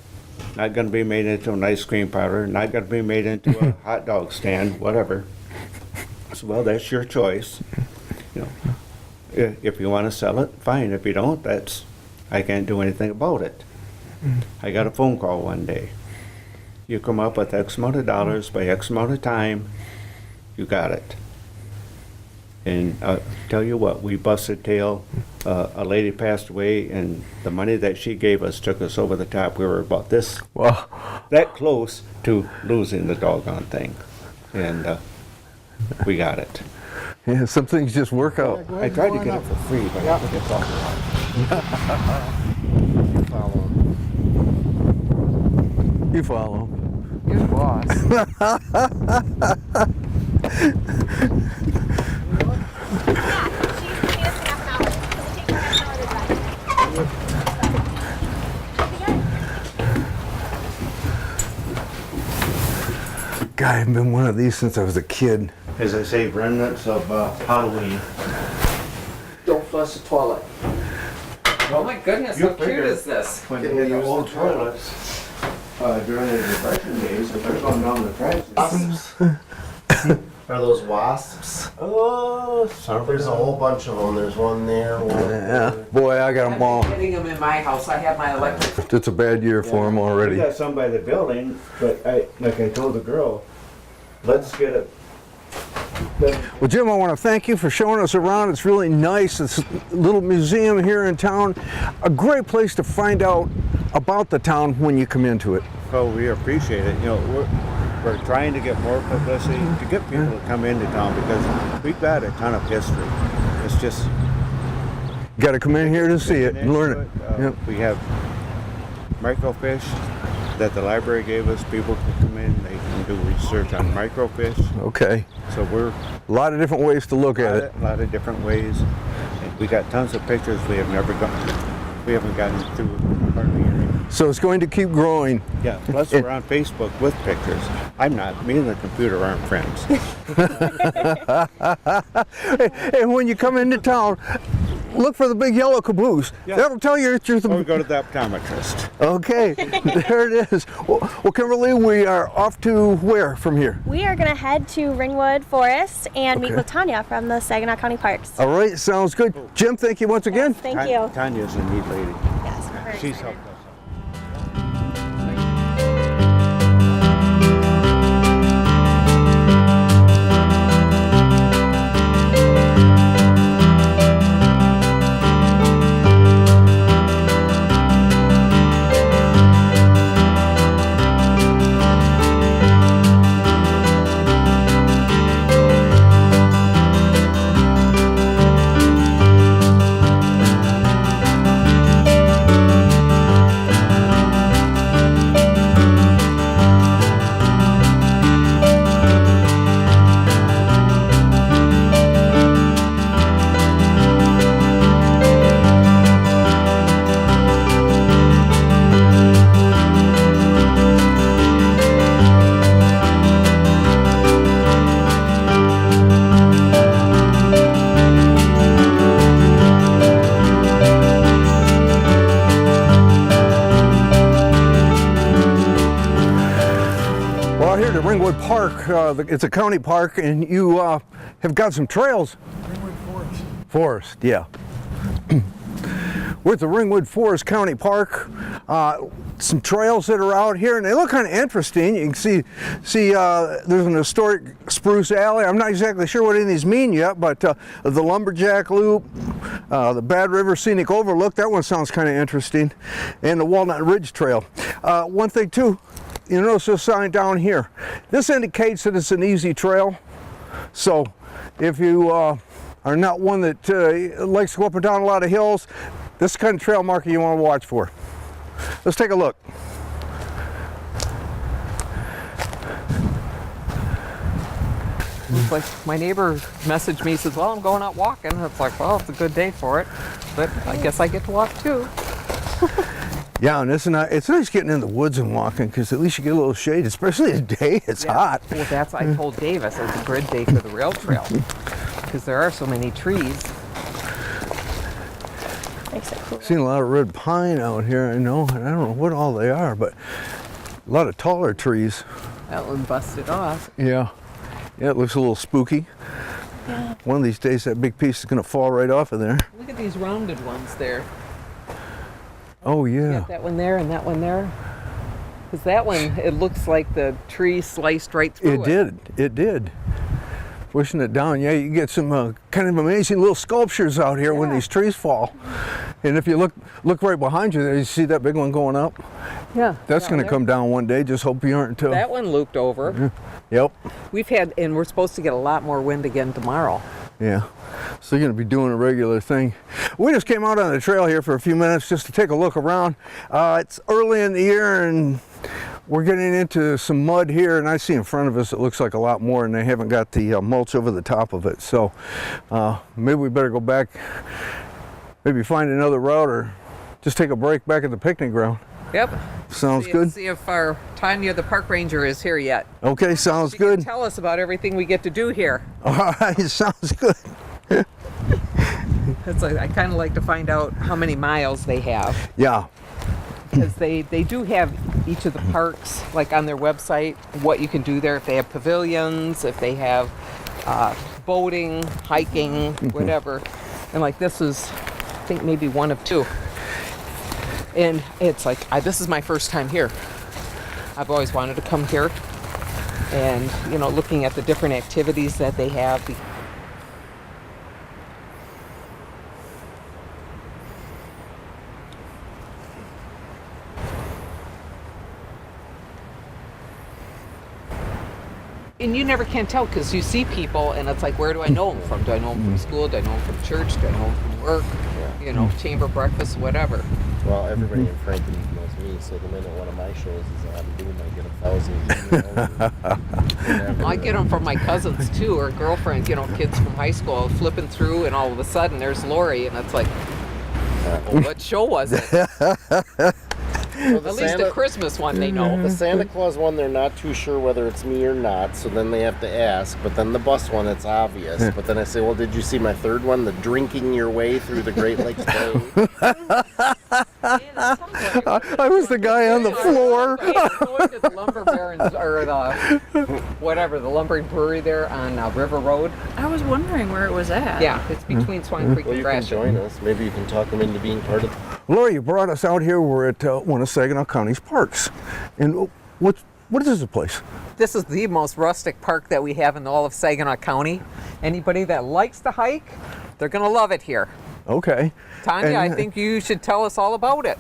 not going to be made into an ice cream parlor, not going to be made into a hot dog stand, whatever. So, well, that's your choice. You know, if you want to sell it, fine. If you don't, I can't do anything about it. I got a phone call one day. You come up with X amount of dollars by X amount of time, you got it. And I'll tell you what, we busted tail. A lady passed away, and the money that she gave us took us over the top. We were about Well, that close to losing the doggone thing. And we got it. yeah, some things just work out. I tried to get it for free, but I think it's all right. You follow. Good boss. God, I haven't been one of these since I was a kid. As I say, remnants of Halloween. Don't flush the toilet. Oh my goodness, You how cute figure- is this? When they had the old toilets during the Depression days, if they're going down the tracks. Are those wasps? Oh, son There's a whole bunch of them. There's one there, one Yeah, boy, I got I'm them all. getting them in my house. I have my electric. It's a bad year for them We already. got some by the building, but like I told the girl, let's get Well, Jim, I want to thank you for showing us around. It's really nice. This little museum here in town. A great place to find out about the town when you come into it. So we appreciate it. You know, we're trying to get more publicity to get people to come into town because we've got a ton of history. It's just Got to come in here to see it and learn it. Yep. We have microfish that the library gave us. People can come in, they can do research on microfish. Okay. So we're A lot of different ways to look at it. a lot of different ways. And we got tons of pictures we haven't gotten through hardly any. So it's going to keep growing. Yeah, plus we're on Facebook with pictures. I'm not. Me and the computer aren't friends. And when you come into town, look for the big yellow caboose. Yeah. That'll tell you that you're Or we the... go to the optometrist. Okay, there it is. Well, Kimberly, we are off to where from here? We are going to head to Ringwood Forest and meet Okay. with Tanya from the Saginaw County Parks. All right, sounds good. Jim, thank you once again. Thank you. Tanya's a neat lady. Yes, we're very She's excited. helped us. Well, here at Ringwood Park, it's a county park, and you have got some trails. Ringwood Forest. Forest, yeah. We're at the Ringwood Forest County Park. Some trails that are out here, and they look kind of interesting. You can see there's an historic spruce alley. I'm not exactly sure what any of these mean yet, but the Lumberjack Loop, the Bad River Scenic Overlook, that one sounds kind of interesting, and the Walnut Ridge Trail. One thing too, you notice this sign down here. This indicates that it's an easy trail. So if you are not one that likes to go up and down a lot of hills, this is the kind of trail marker you want to watch for. Let's take a look. It's like my neighbor messaged me, he says, well, I'm going out walking. And it's like, well, it's a good day for it, but I guess I get to walk too. Yeah, and it's nice getting in the woods and walking because at least you get a little shade, especially today. It's hot. Well, that's I told Dave. I said it's a good day for the rail trail because there are so many trees. Makes it cool. Seen a lot of red pine out here, I know, and I don't know what all they are, but a lot of taller trees. That one busted off. Yeah, it looks a little spooky. Yeah. One of these days that big piece is going to fall right off of there. Look at these rounded ones there. Oh yeah. Got that one there and that one there. Because that one, it looks like the tree sliced right through it. It did. Pushing it down, yeah, you get some kind of amazing little sculptures out here when these trees fall. And if you look right behind you there, you see that big one going up? Yeah. That's down going to there. come down one day, just hope you aren't too. That one looped over. Yep, We've had, and we're supposed to get a lot more wind again tomorrow. yeah. So you're going to be doing a regular thing. We just came out on the trail here for a few minutes just to take a look around. It's early in the year and we're getting into some mud here, and I see in front of us it looks like a lot more, and they haven't got the mulch over the top of it. So maybe we better go back, maybe find another route, or just take a break back at the picnic ground. Yep. Sounds good. See if our Tanya, the park ranger, is here yet. Okay, sounds She can good. tell us about everything we get to do here. All right, sounds good. It's like, I kind of like to find out how many miles they have. Yeah, Because they do have each of the parks, like on their website, what you can do there. If they have pavilions, if they have boating, hiking, whatever. And like this is, I think maybe one of two. And it's like, this is my first time here. I've always wanted to come here. and looking at the different activities that they have. And you never can tell because you see people and it's like, where do I know them from? Do I know them from school? Do I know them from church? Do I know them from work? Chamber breakfast, whatever. Well, everybody in Franklin knows me, so the minute one of my shows is on, boom, I get 1,000 emails. I get them from my cousins too, or girlfriends, kids from high school, flipping through, and all of a sudden there's Lori, and it's like, well, what show was it? At least the Christmas one they know. The Santa Claus one, they're not too sure whether it's me or not, so then they have to ask. But then the bus one, it's obvious. But then I say, well, did you see my third one, the drinking your way through the Great Lakes Bay? I was the guy on the floor. Going to the lumber barons, or the lumbering brewery there on River Road. I was wondering where it was at. Yeah, it's between Swan Creek Well, and you can Gratiot. join us. Maybe you can talk them into being part of. Lori, you brought us out here. We're at one of Saginaw County's parks. And what is this place? This is the most rustic park that we have in all of Saginaw County. Anybody that likes to hike, they're going to love it here. Okay. Tanya, I think you should tell us all about it.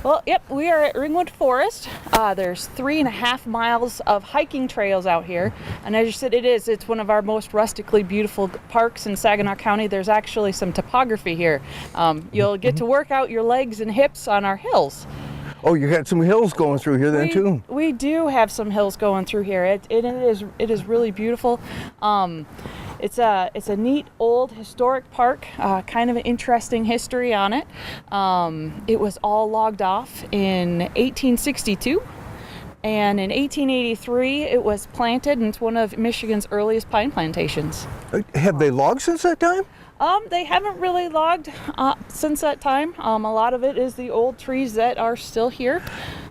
Well, yep, we are at Ringwood Forest. There's 3.5 miles of hiking trails out here. And as you said, it's one of our most rustically beautiful parks in Saginaw County. There's actually some topography here. You'll get to work out your legs and hips on our hills. Oh, you had some hills going through here then too. We do have some hills going through here. It is really beautiful. It's a neat old historic park, kind of an interesting history on it. It was all logged off in 1862, and in 1883 it was planted, and it's one of Michigan's earliest pine plantations. Have they logged since that time? They haven't really logged since that time. A lot of it is the old trees that are still here.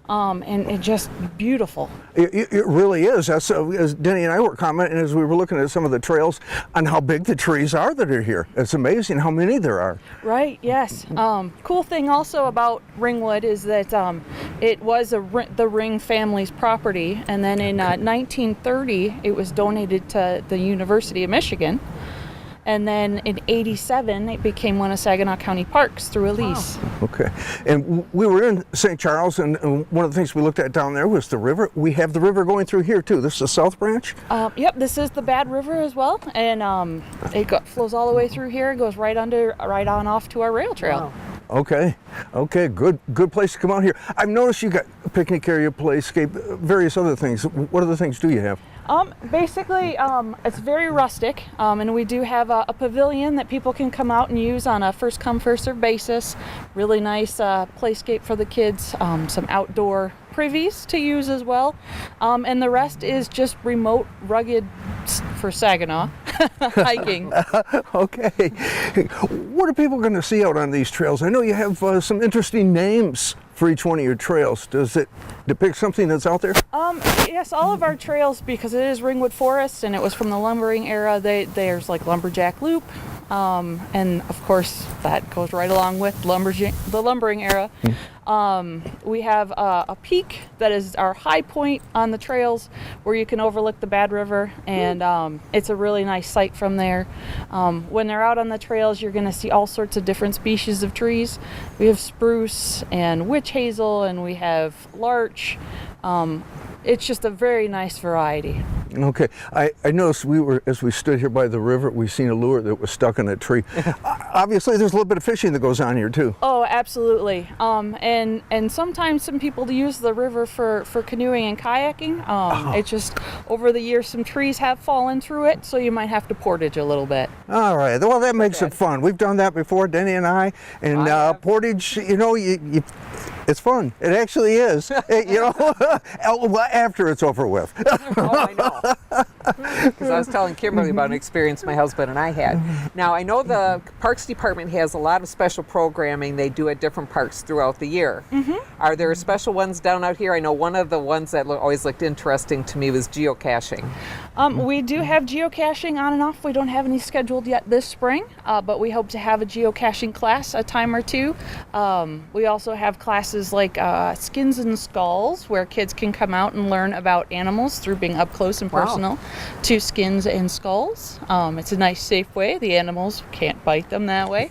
And it's just beautiful. It really is. That's as Denny and I were commenting as we were looking at some of the trails on how big the trees are that are here. It's amazing how many there are. Right, yes. Cool thing also about Ringwood is that it was the Ring family's property, and then in 1930 it was donated to the University of Michigan. And then in '87, it became one of Saginaw County parks through a lease. Okay. And we were in St. Charles, and one of the things we looked at down there was the river. We have the river going through here too. This is the South Branch? Yep, this is the Bad River as well, and it flows all the way through here. It goes right on off to our rail trail. Wow. Okay, good place to come out here. I've noticed you got a picnic area, playscape, various other things. What other things do you have? Basically, it's very rustic, and we do have a pavilion that people can come out and use on a first come, first served basis. Really nice playscape for the kids, some outdoor privies to use as well, and the rest is just remote, rugged for Saginaw hiking. Okay. What are people going to see out on these trails? I know you have some interesting names for each one of your trails. Does it depict something that's out there? Yes, all of our trails, because it is Ringwood Forest and it was from the lumbering era, there's like Lumberjack Loop, and of course that goes right along with the lumbering era. We have a peak that is our high point on the trails where you can overlook the Bad River, and it's a really nice sight from there. When they're out on the trails, you're going to see all sorts of different species of trees. We have spruce and witch hazel, and we have larch. It's just a very nice variety. Okay, I noticed as we stood here by the river, we seen a lure that was stuck in a tree. Obviously, there's a little bit of fishing that goes on here too. Oh, absolutely. And sometimes some people use the river for canoeing and kayaking. It's just over the years some trees have fallen through it, so you might have to portage a little bit. All right, well that makes it fun. We've done that before, Denny and I, and portage. It's fun. It actually is. After it's over with. Oh, I know. Because I was telling Kimberly about an experience my husband and I had. Now, I know the Parks Department has a lot of special programming they do at different parks throughout the year. Are there special ones down out here? I know one of the ones that always looked interesting to me was geocaching. We do have geocaching on and off. We don't have any scheduled yet this spring, but we hope to have a geocaching class a time or two. We also have classes like Skins and Skulls, where kids can come out and learn about animals through being up close and personal to skins and skulls. It's a nice, safe way. The animals can't bite them that way.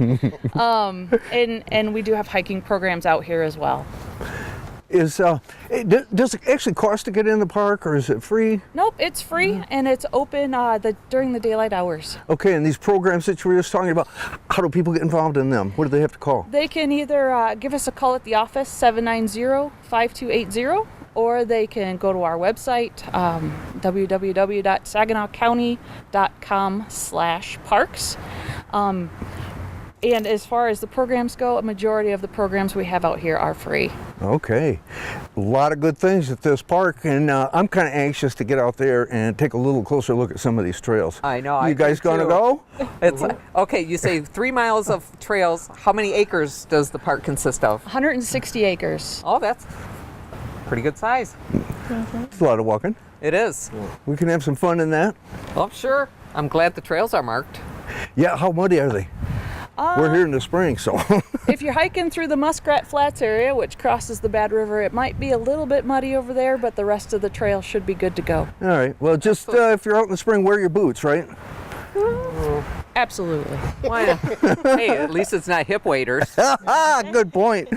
And we do have hiking programs out here as well. Does it actually cost to get in the park, or is it free? Nope, it's free and it's open during the daylight hours. Okay, and these programs that you were just talking about, how do people get involved in them? What do they have to call? They can either give us a call at the office, 790-5280, or they can go to our website, www.saginawcounty.com/parks. And as far as the programs go, a majority of the programs we have out here are free. Okay, a lot of good things at this park, and I'm kind of anxious to get out there and take a little closer look at some of these trails. I know. You guys gonna go? It's okay. You say 3 miles of trails. How many acres does the park consist of? 160 acres. Oh, that's pretty good size. It's a lot of walking. It is. We can have some fun in that. Well, sure. I'm glad the trails are marked. Yeah, how muddy are they? We're here in the spring, so. If you're hiking through the Muskrat Flats area, which crosses the Bad River, it might be a little bit muddy over there, but the rest of the trail should be good to go. All right, well, just if you're out in the spring, wear your boots, right? Absolutely. Why not? Hey, at least it's not hip waders. Good point.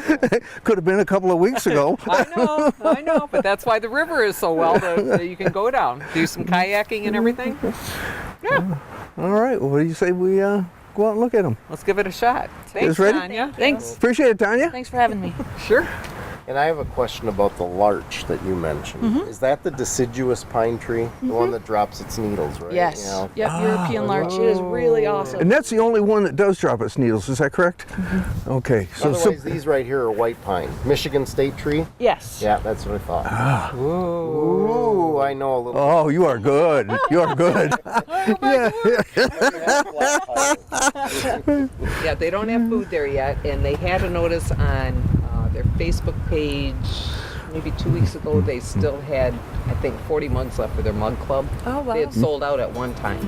Could have been a couple of weeks ago. I know, but that's why the river is so well that you can go down, do some kayaking and everything. Yeah. All right, well, what do you say we go out and look at them? Let's give it a shot. Thanks, ready? Tanya. Thanks. Appreciate it, Tanya. Thanks for having me. Sure. And I have a question about the larch that you mentioned. Is that the deciduous pine tree? The one that drops its needles, right? Yes. Yeah. Yep, European larch. It is really awesome. And that's the only one that does drop its needles, is that correct? Okay. Otherwise, these right here are white pine. Michigan state tree? Yes. Yeah, that's what I thought. Ooh, I know a little. Oh, you are good. You are good. Yeah, they don't have food there yet, and they had a notice on their Facebook page maybe 2 weeks ago. They still had, I think, 40 mugs left for their mug club. Oh, wow. They had sold out at one time.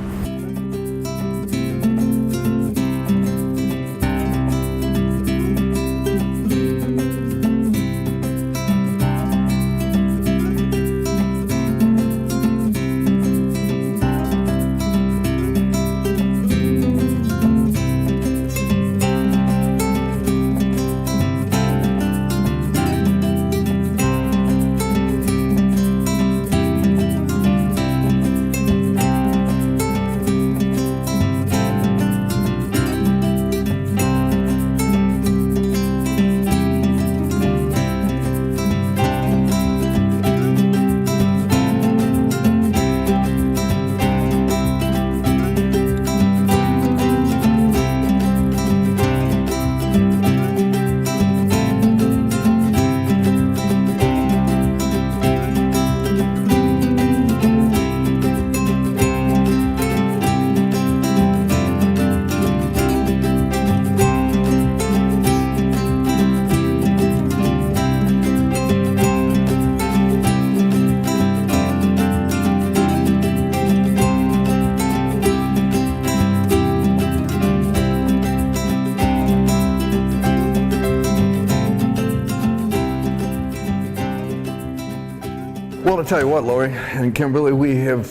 Well, I'll tell you what, Lori and Kimberly, we have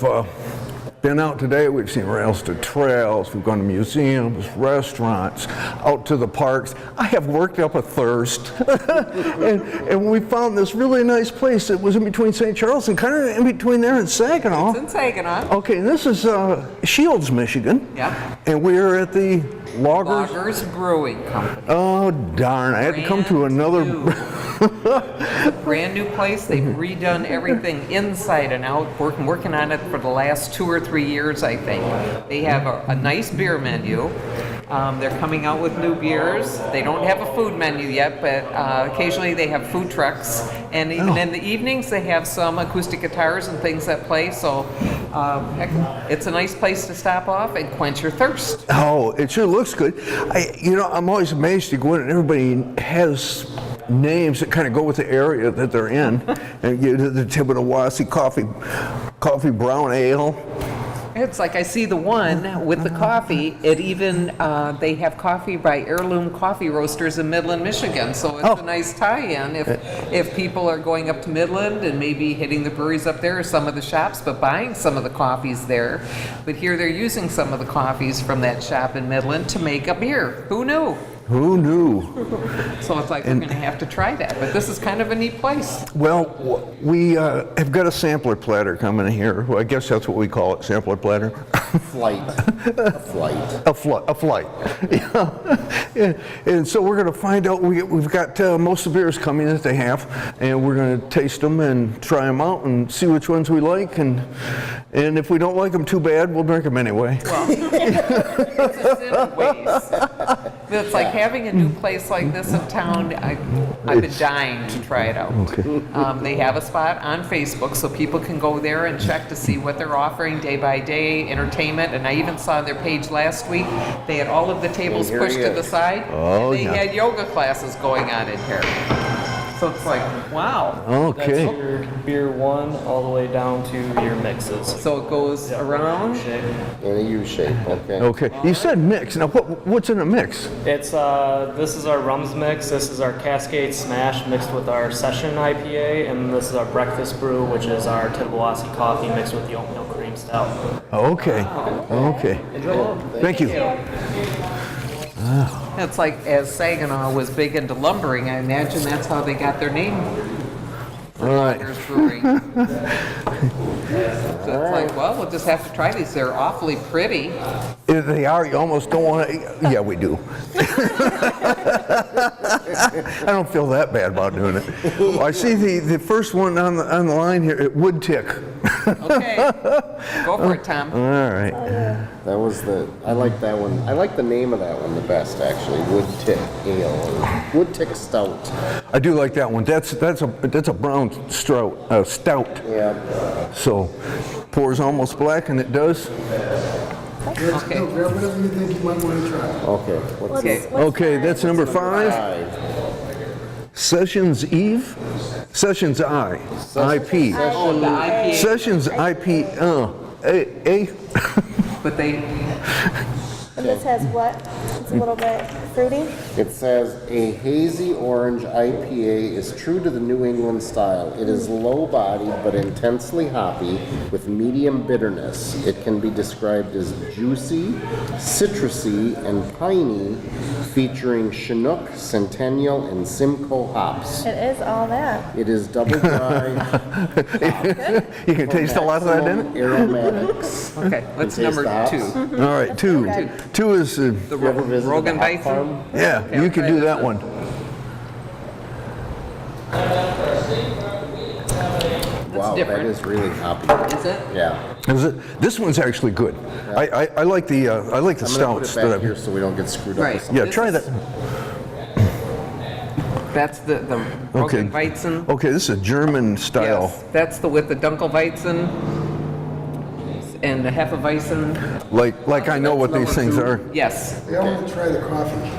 been out today. We've seen rails to trails. We've gone to museums, restaurants, out to the parks. I have worked up a thirst. and we found this really nice place that was in between St. Charles and kind of in between there and Saginaw. It's in Saginaw. Okay, and this is Shields, Michigan. Yeah. And we're at the Loggers. Loggers Brewing Company. Oh, darn. I had to come to another. Brand new place. They've redone everything inside and out. Working on it for the last 2 or 3 years, I think. They have a nice beer menu. They're coming out with new beers. They don't have a food menu yet, but occasionally they have food trucks. And even in the evenings, they have some acoustic guitars and things that play. So heck, it's a nice place to stop off and quench your thirst. Oh, it sure looks good. I'm always amazed you go in and everybody has names that kind of go with the area that they're in. And the Tibbetawasi coffee brown ale. It's like I see the one with the coffee. It even, they have coffee by Heirloom Coffee Roasters in Midland, Michigan. So it's a nice tie-in if people are going up to Midland and maybe hitting the breweries up there or some of the shops, but buying some of the coffees there. But here they're using some of the coffees from that shop in Midland to make a beer. Who knew? Who knew? So it's like we're going to have to try that. But this is kind of a neat place. Well, we have got a sampler platter coming in here. Well, I guess that's what we call it, sampler platter. Flight. A flight. A flight. Yeah. And so we're going to find out. We've got most of the beers coming that they have, and we're going to taste them and try them out and see which ones we like. And if we don't like them too bad, we'll drink them anyway. Well, it's a sin in ways. It's like having a new place like this in town. I've been dying to try it out. Okay. They have a spot on Facebook, so people can go there and check to see what they're offering day by day, entertainment. And I even saw their page last week. They had all of the tables here pushed he to the is. side, Oh, and they yeah. had yoga classes going on in here. So it's like, wow. Okay. That's your beer one all the way down to your mixes. So it goes around. In a U shape, okay. Okay. You said mix. Now, what's in a mix? It's this is our rums mix. This is our Cascade Smash mixed with our Session IPA, and this is our Breakfast Brew, which is our Tibbetawasi coffee mixed with the oatmeal cream stout. Okay. Okay. Thank you. It's like as Saginaw was big into lumbering, I imagine that's how they got their name. All right. There's Brewing. So it's like, well, we'll just have to try these. They're awfully pretty. If they are, you almost don't want to. Yeah, we do. I don't feel that bad about doing it. Well, I see the first one on the line here. It would tick. Okay, go for it, Tom. All right. That was I like that one. I like the name of that one the best, actually. Wood Tick Ale. Or Wood Tick Stout. I do like that one. That's a brown stout. Yeah. So pours almost black, and it does. Okay. No, grab whatever you think you might want to try. Okay. What's Okay. Okay, that's number 5. 5? Sessions Eve. Sessions IP. Oh, the IPA. Sessions IP. A. But they, And this has what? It's a little bit fruity. It says a hazy orange IPA is true to the New England style. It is low-bodied but intensely hoppy with medium bitterness. It can be described as juicy, citrusy, and piney, featuring Chinook, Centennial, and Simcoe hops. It is all that. It is double dry. You can taste a lot of that in it. maximum aromatics. okay, what's Taste number the hops. 2? All right, 2. 2 is The You ever visited Rogan the hop Weizen? farm? yeah. You can do that one. Wow, that different. is really hoppy. Is it? Yeah. This one's actually good. I like the I'm gonna put stouts it that back I've. here so we don't get screwed up Right. with something. Yeah, try that. That's the Okay. Rogan Weizen. Okay, this is a German style. Yes, that's the with the Dunkelweizen and the Hefeweizen. Like I know what these things are. Yes. I want to try the coffee.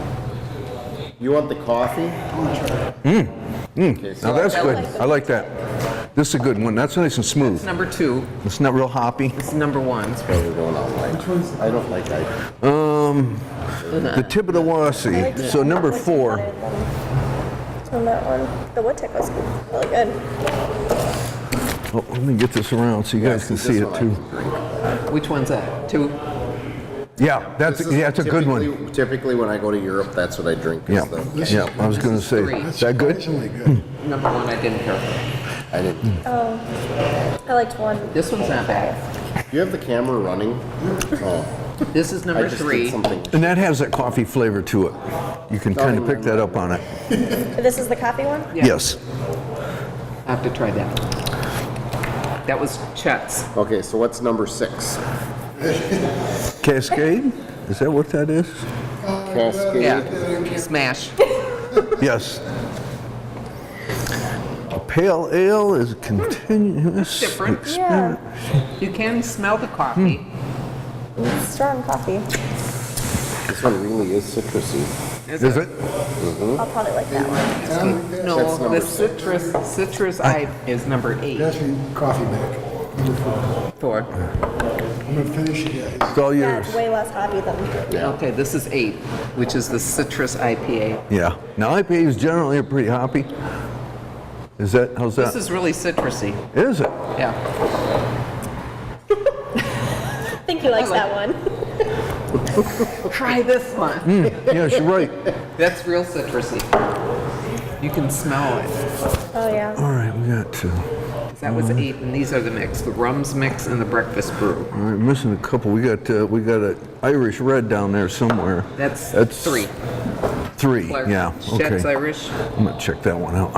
You want the coffee? I want to try it. Okay, so Now that's good. I like that. This is a good one. That's nice and smooth. Number 2. It's not real hoppy. This is number 1. probably going on like. I don't like that. The Tibbetawasi. So number 4. On that one, the wood tick was really good. Oh, let me get this around so you guys can see it too. Which one's that? 2? Yeah, that's a good one. Typically, when I go to Europe, that's what I drink. is Yeah, the- yeah. I was gonna say, Three. is that good? Surprisingly good. Number 1 I didn't care for. I didn't. Oh, I liked one. This one's not bad. Do you have the camera running? Oh, This is I number just 3. did something. And that has that coffee flavor to it. You can kind of pick that up on it. This is the coffee one? Yes. I have to try that. That was Chet's. Okay, so what's number 6? Cascade? Is that what that is? Cascade. Yeah. Smash. Yes. Pale ale is continuous. different. Yeah, You can smell the coffee. strong coffee. This one really is citrusy. Is it? I'll probably like that one. No, That's number the citrus is number 8. That's your coffee bag. Number 4. 4. I'm gonna finish it. Yeah, It's all Yeah, yours. it's way less hoppy than. Okay, this is 8, which is the citrus IPA. Yeah. Now IPAs generally are pretty hoppy. Is that, how's that? This is really citrusy. Is it? Yeah. I think he likes that one. Try this one. Yeah, she's right. That's real citrusy. You can smell it. Oh yeah. All right, we got two. That was 8, and these are the mix: the Rums mix and the Breakfast Brew. All right, missing a couple. We got an Irish Red down there somewhere. That's 3. 3. Clark. Yeah. Chet's Okay. Irish. I'm gonna check that one out.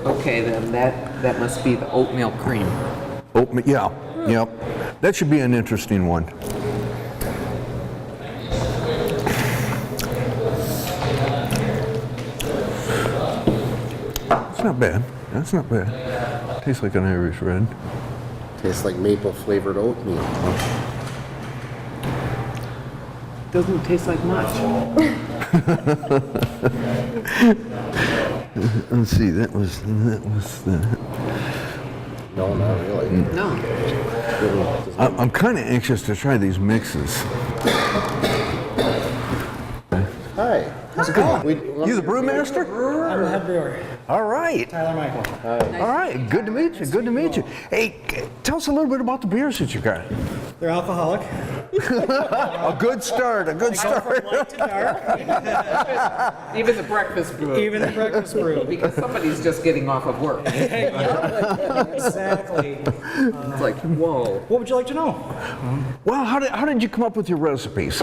Okay, then that must be the oatmeal cream. Oatmeal. Yeah. Yep. That should be an interesting one. That's not bad. That's not bad. Tastes like an Irish Red. Tastes like maple flavored oatmeal. Doesn't taste like much. Let's see. That was the. No, not really. No. I'm kind of anxious to try these mixes. Hi. How's it going? You the brewmaster? I'm the head brewer, All right. Tyler Michael. All right. Good to meet you. Good to meet you. Hey, tell us a little bit about the beers that you got. They're alcoholic. A good start. A good start. Light to dark. Even the Breakfast Brew. Even the breakfast brew. Because somebody's just getting off of work. Exactly. It's like, whoa. What would you like to know? Well, how did you come up with your recipes?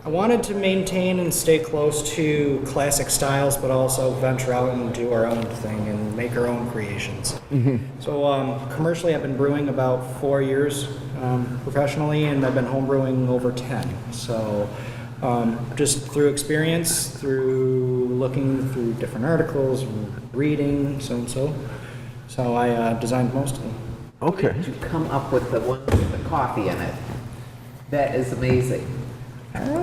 I wanted to maintain and stay close to classic styles, but also venture out and do our own thing and make our own creations. So commercially, I've been brewing about 4 years professionally, and I've been home brewing over 10. So just through experience, through looking through different articles, reading, so I designed most of them. Okay. Did you come up with the one with the coffee in it? That is amazing.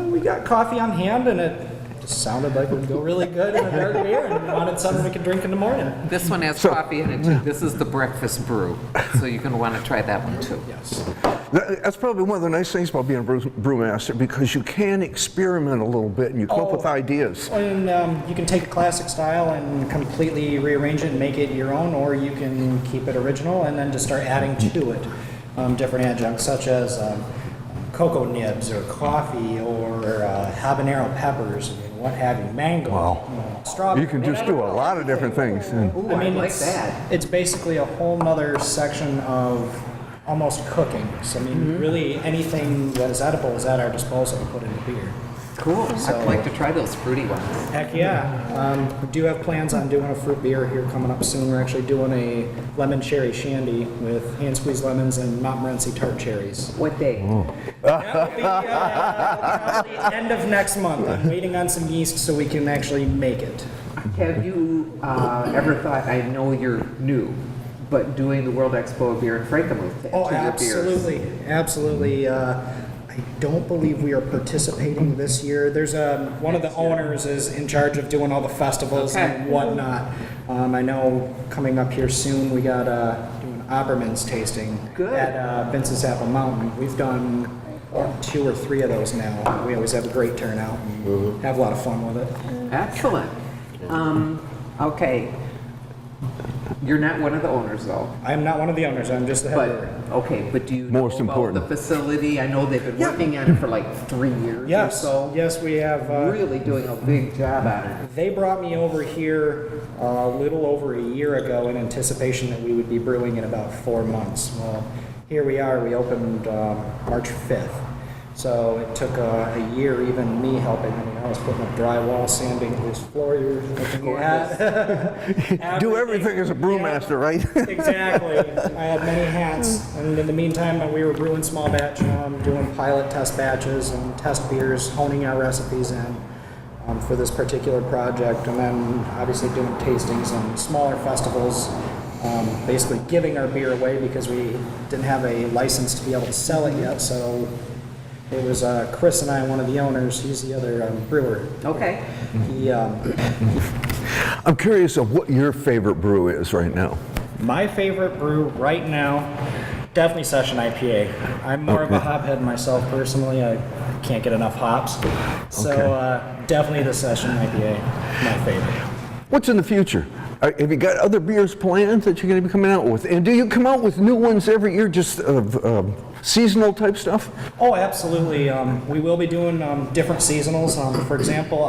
We got coffee on hand, and it just sounded like it would go really good in a dark beer, and we wanted something we could drink in the morning. This one has coffee in it too. This is the Breakfast Brew. So you're going to want to try that one too. Yes. That's probably one of the nice things about being a brewmaster, because you can experiment a little bit and you come up with ideas. And you can take a classic style and completely rearrange it and make it your own, or you can keep it original and then just start adding to it different adjuncts such as cocoa nibs or coffee or habanero peppers, what have you, mango, Wow. strawberry. You can just do a lot of different things. Ooh, I like it's, that. It's basically a whole nother section of almost cooking. So I mean, really anything that is edible is at our disposal to put in the beer. Cool. I'd like to try those fruity ones. Heck yeah. We do have plans on doing a fruit beer here coming up soon. We're actually doing a lemon cherry shandy with hand squeezed lemons and Montmorency tart cherries. What day? That will be probably end of next month. I'm waiting on some yeast so we can actually make it. Have you ever thought, I know you're new, but doing the World Expo of Beer in Frankenmuth to Oh, your beers? absolutely. Absolutely. I don't believe we are participating this year. There's one of the owners is in charge of doing all the festivals Okay. and whatnot. I know coming up here soon we got doing Oberman's tasting Good. at Vince's Apple Mountain. We've done 2 or 3 of those now. We always have a great turnout and have a lot of fun with it. Excellent. Okay. You're not one of the owners though. I am not one of the owners. I'm just the head But, brewer. okay, but do you Most know about important. the facility? I know they've been working on it for like 3 years Yes, or so. yes, we have. Really doing a big job on it. They brought me over here a little over a year ago in anticipation that we would be brewing in about 4 months. Well, here we are. We opened March 5th. So it took a year, even me helping. I mean, I was putting up drywall, sanding loose floor. You're looking at Do everything as a brewmaster, right? Exactly. I had many hats. And in the meantime, we were brewing small batch, doing pilot test batches and test beers, honing our recipes in. for this particular project, and then obviously doing tastings and smaller festivals, basically giving our beer away because we didn't have a license to be able to sell it yet. So it was Chris and I, one of the owners. He's the other brewer. Okay. He, I'm curious of what your favorite brew is right now. my favorite brew right now, definitely Session IPA. I'm more of a hophead myself personally. I can't get enough hops. So definitely the Session IPA, my favorite. What's in the future? Have you got other beers planned that you're going to be coming out with? And do you come out with new ones every year, just seasonal type stuff? Oh, absolutely. We will be doing different seasonals. For example,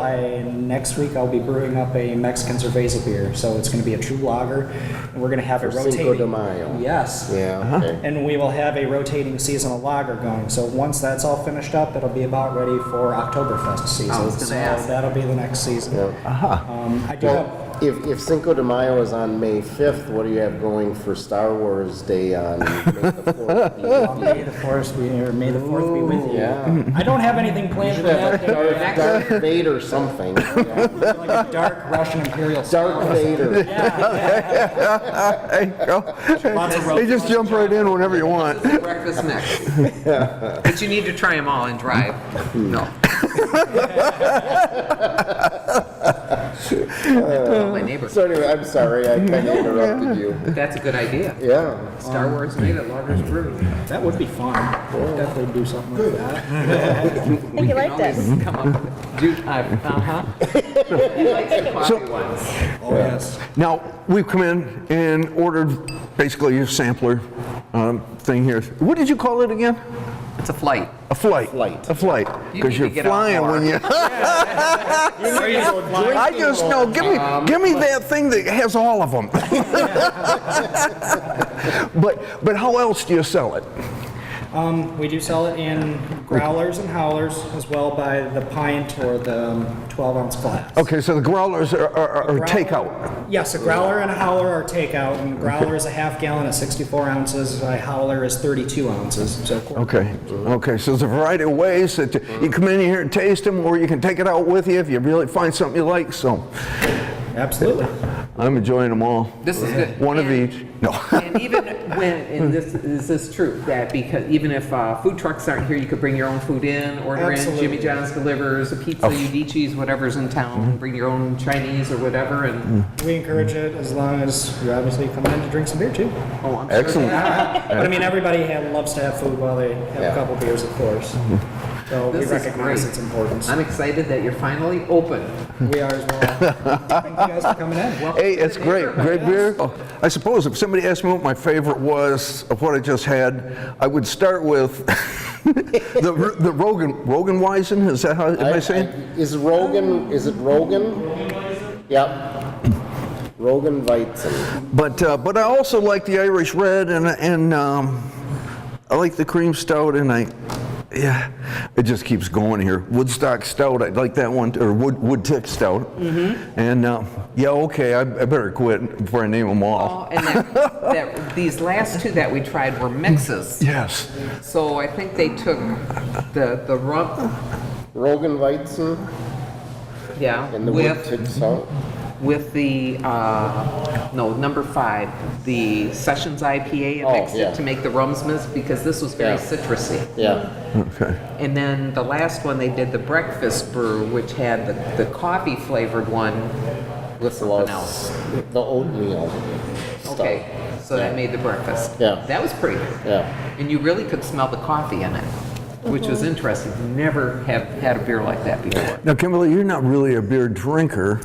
next week I'll be brewing up a Mexican cerveza beer. So it's going to be a true lager, and we're going to have it rotating. Cinco de Mayo. Yes. Yeah. Okay. And we will have a rotating seasonal lager going. So once that's all finished up, it'll be about ready for Oktoberfest season. I was gonna so ask. That'll be the next season. Yeah. I do have. If Cinco de Mayo is on May 5th, what do you have going for Star Wars Day on May the 4th? May the 4th be with you. Yeah. I don't have anything planned for that day. Darth Vader something. Yeah. Like a dark Russian Imperial Darth Vader. There you go. They just jump right in whenever you want. Breakfast mix. But you need to try them all and drive. No. My neighbor. So anyway, I'm sorry, I kind of interrupted you. That's a good idea. Yeah. Star Wars made it, Lager's Brew. That would be fun. Definitely do something like that. I think you like this. Come up with it. He likes the coffee ones. Oh, yes. Now, we've come in and ordered basically your sampler thing here. What did you call it again? It's a flight. A flight. Flight. A flight. You Because need you're to get out flying more. when you. I just know. Give me that thing that has all of them. But how else do you sell it? We do sell it in growlers and howlers, as well by the pint or the 12-ounce glass. Okay, so the growlers are takeout. Yes, a growler and a howler are takeout, and a growler is a half gallon at 64 ounces, a howler is 32 ounces. So Okay. So there's a variety of ways that you come in here and taste them, or you can take it out with you if you really find something you like. So absolutely. I'm enjoying them all. This is good. One of And- each. No. And even when, and this is true, that because even if food trucks aren't here, you could bring your own food in, order Absolutely. in. Jimmy John's delivers a pizza, Udici's, whatever's in town. Bring your own Chinese or whatever, and We encourage it as long as you obviously come in to drink some beer too. oh, I'm Excellent. But I mean, everybody loves to have food while they have Yeah. a couple beers, of course. So This we is recognize great. its importance. I'm excited that you're finally open. We are as well. Thank you guys for coming in. Hey, it's great. Great beer. Oh, I suppose if somebody asked me what my favorite was of what I just had, I would start with the Rogan Weizen. Is that how am I saying? Is it Rogan? Yep. Rogan Weizen. But I also like the Irish Red and I like the cream stout, and it just keeps going here. Woodstock Stout, I like that one, or Wood Tick Stout. And okay, I better quit before I name them all. Oh, and these last two that we tried were mixes. Yes. So I think they took the rum, Rogan Weizen yeah, and the Wood Tick Stout. with the number 5, the Sessions IPA, and mixed it to make the rums mist because this was very citrusy. Yeah. Okay. And then the last one they did the breakfast brew, which had the coffee flavored one with something else. The oatmeal. Okay, so that made the breakfast. Yeah. That was pretty good. Yeah. And you really could smell the coffee in it, which was interesting. Never have had a beer like that before. Now, Kimberly, you're not really a beer drinker.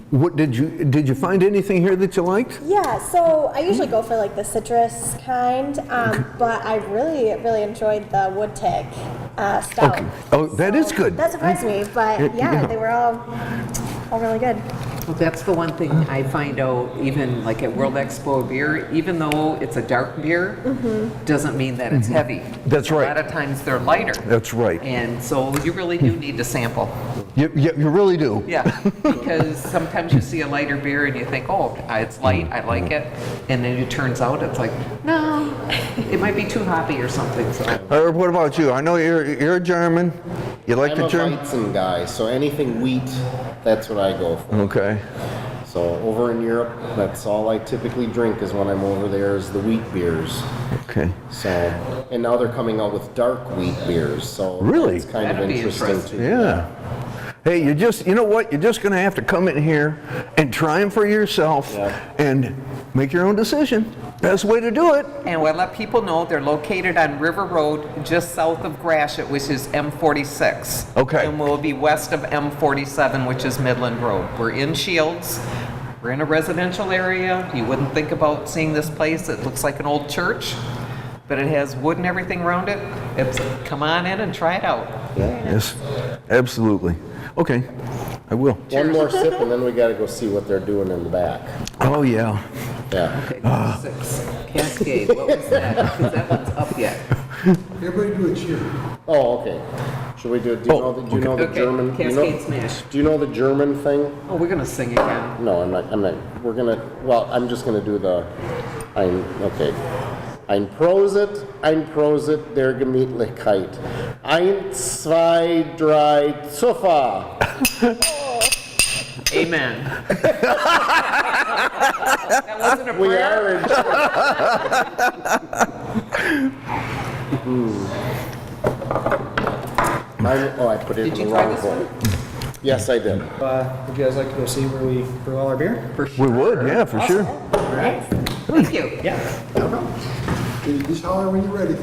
What did you find anything here that you liked? Yeah, so I usually go for like the citrus kind, but I really enjoyed the wood tick stout. Okay. Oh, that is good. That surprised me, but Yeah. they were all really good. Well, that's the one thing I find out, even like at World Expo beer, even though it's a dark beer, doesn't mean that it's heavy. That's right. A lot of times they're lighter. That's right. And so you really do need to sample. You really do. Yeah, because sometimes you see a lighter beer and you think, oh, it's light, I like it. And then it turns out it's like, no, it might be too hoppy or something. So What about you? I know you're a German, You like I'm the a German? Weizen guy, so anything wheat, that's what I go for. Okay. So over in Europe, that's all I typically drink is when I'm over there is the wheat beers. Okay. So, and now they're coming out with dark wheat beers. So Really? it's kind That'd of be interesting interesting. too. Yeah. Hey, you know what? You're just going to have to come in here and try them for yourself and make your own decision. Best way to do it. And we'll let people know they're located on River Road, just south of Gratiot, which is M46. Okay. And we'll be west of M47, which is Midland Road. We're in Shields. We're in a residential area. You wouldn't think about seeing this place. It looks like an old church, but it has wood and everything around it. Come on in and try it out. Yes, absolutely. Okay, I will. One more sip and then we got to go see what they're doing in the back. Oh, yeah. Yeah. Okay, 6. Cascade, what was that? Because that one's up yet. Everybody do a cheer. Oh, okay. Should we do it? Do you know the Okay, German? Cascade Smash. Do you know the German thing? Oh, we're gonna sing again. No, I'm not. We're gonna. Well, I'm just gonna do the. Okay. Ein Prosit der Gemütlichkeit. 1, 2, 3, Sofa. Amen. That wasn't a prayer. We are in. I put it Did in you the try wrong this bowl. one? Yes, I did. Would you guys like to go see where we brew all our beer? We would, yeah, for sure. Thank you. Yeah. Just holler when you're ready.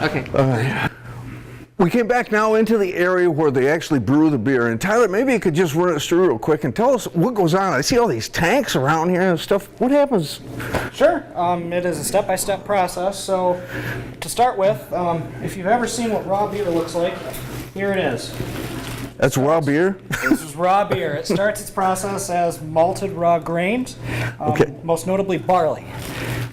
Okay. We came back now into the area where they actually brew the beer. And Tyler, maybe you could just run us through real quick and tell us what goes on. I see all these tanks around here and stuff. What happens? Sure. It is a step-by-step process. So, to start with, if you've ever seen what raw beer looks like, here it is. That's raw beer? This is raw beer. It starts its process as malted raw grains, most notably barley.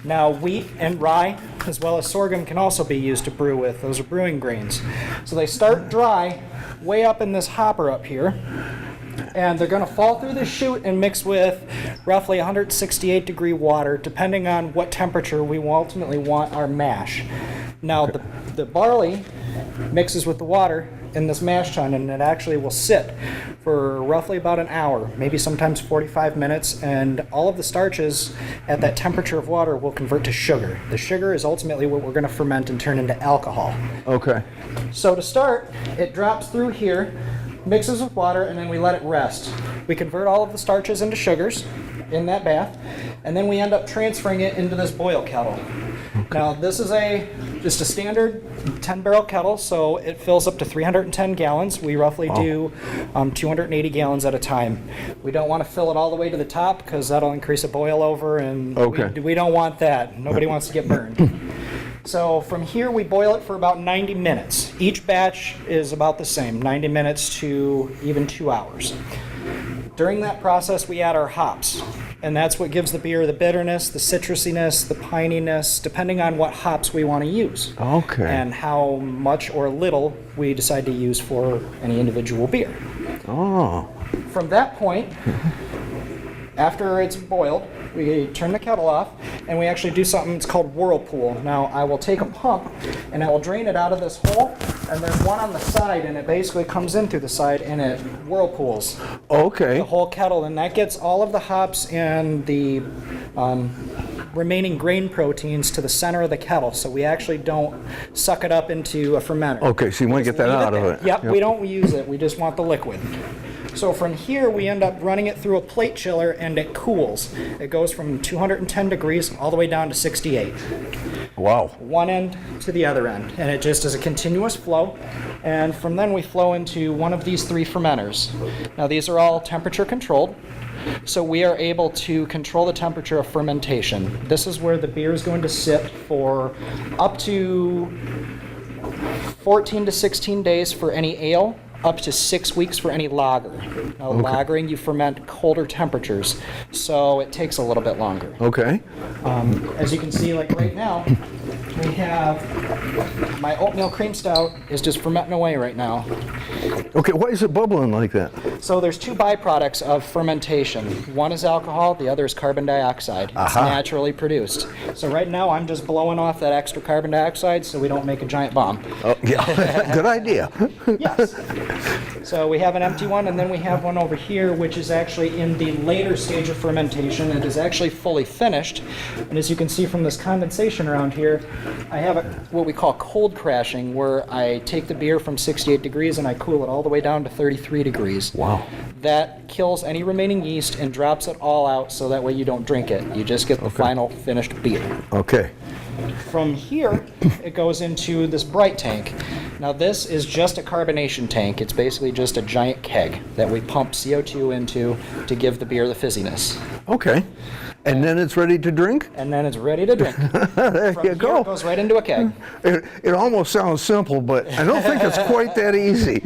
Now, wheat and rye, as well as sorghum, can also be used to brew with. Those are brewing grains. So they start dry way up in this hopper up here, and they're going to fall through the chute and mix with roughly 168 degree water, depending on what temperature we ultimately want our mash. Now, the barley mixes with the water in this mash tun, and it actually will sit for roughly about an hour, maybe sometimes 45 minutes, and all of the starches at that temperature of water will convert to sugar. The sugar is ultimately what we're going to ferment and turn into alcohol. Okay. So to start, it drops through here, mixes with water, and then we let it rest. We convert all of the starches into sugars in that bath, and then we end up transferring it into this boil kettle. Now, this is just a standard 10-barrel kettle, so it fills up to 310 gallons. We roughly do 280 gallons at a time. We don't want to fill it all the way to the top because that'll increase a boil over, and we don't want that. Nobody wants to get burned. So from here, we boil it for about 90 minutes. Each batch is about the same, 90 minutes to even 2 hours. During that process, we add our hops, and that's what gives the beer the bitterness, the citrusiness, the pininess, depending on what hops we want to use. Okay. And how much or little we decide to use for any individual beer. Oh. From that point, after it's boiled, we turn the kettle off, and we actually do something that's called whirlpool. Now, I will take a pump, and I will drain it out of this hole, and there's one on the side, and it basically comes in through the side, and it whirlpools Okay. the whole kettle, and that gets all of the hops and the remaining grain proteins to the center of the kettle, so we actually don't suck it up into a fermenter. Okay, so you want to get that out of it. Yep, we don't use it, we just want the liquid. So from here, we end up running it through a plate chiller, and it cools. It goes from 210 degrees all the way down to 68. Wow. One end to the other end, and it just is a continuous flow. And from then, we flow into one of these 3 fermenters. Now, these are all temperature controlled, so we are able to control the temperature of fermentation. This is where the beer is going to sit for up to 14 to 16 days for any ale, up to 6 weeks for any lager. Now, lagering, you ferment colder temperatures, so it takes a little bit longer. Okay. As you can see, like right now, we have my oatmeal cream stout is just fermenting away right now. Okay, why is it bubbling like that? So there's two byproducts of fermentation. One is alcohol, the other is carbon dioxide. It's Aha. naturally produced. So right now I'm just blowing off that extra carbon dioxide so we don't make a giant bomb. Oh, yeah, good idea. Yes. So we have an empty one, and then we have one over here, which is actually in the later stage of fermentation. It is actually fully finished. And as you can see from this condensation around here, I have what we call cold crashing, where I take the beer from 68 degrees and I cool it all the way down to 33 degrees. Wow. That kills any remaining yeast and drops it all out so that way you don't drink it. You just get the final finished beer. Okay. From here, it goes into this bright tank. Now this is just a carbonation tank. It's basically just a giant keg that we pump CO2 into to give the beer the fizziness. Okay. And then it's ready to drink? And then it's ready to drink. There From you here, go. it goes right into a keg. It almost sounds simple, but I don't think it's quite that easy.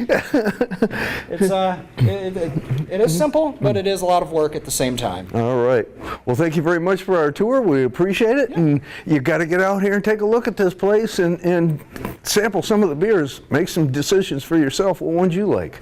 It is simple, but it is a lot of work at the same time. All right. Well, thank you very much for our tour. We appreciate it. And you got to get out here and take a look at this place and sample some of the beers. Make some decisions for yourself what ones you like.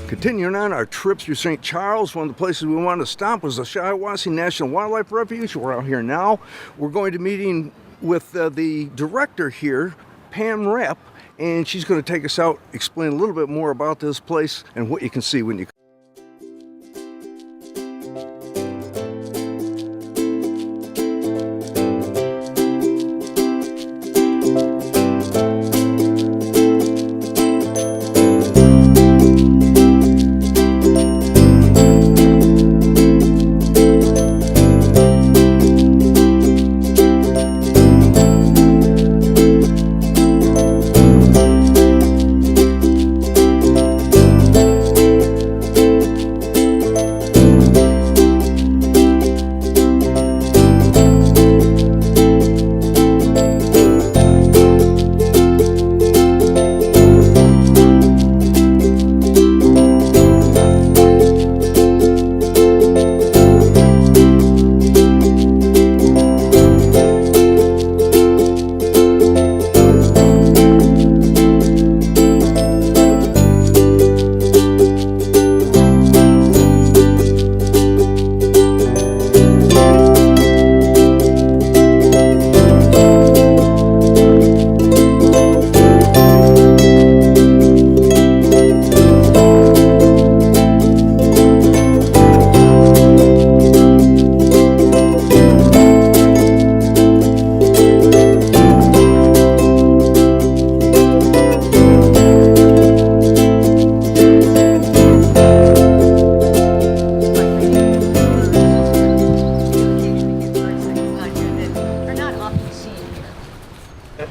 Continuing on our trip through St. Charles, one of the places we wanted to stop was the Shiawassee National Wildlife Refuge. We're out here now. We're going to meeting with the director here, Pam Rapp, and she's going to take us out, explain a little bit more about this place and what you can see when you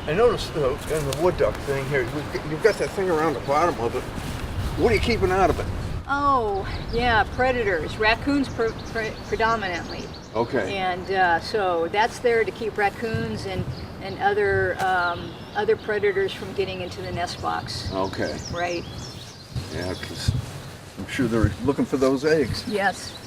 I noticed in the wood duck thing here, you've got that thing around the bottom of it. What are you keeping out of it? Oh, yeah, predators, raccoons predominantly. Okay. And so that's there to keep raccoons and other predators from getting into the nest box. Okay. Right. Yeah, because I'm sure they're looking for those eggs. Yes.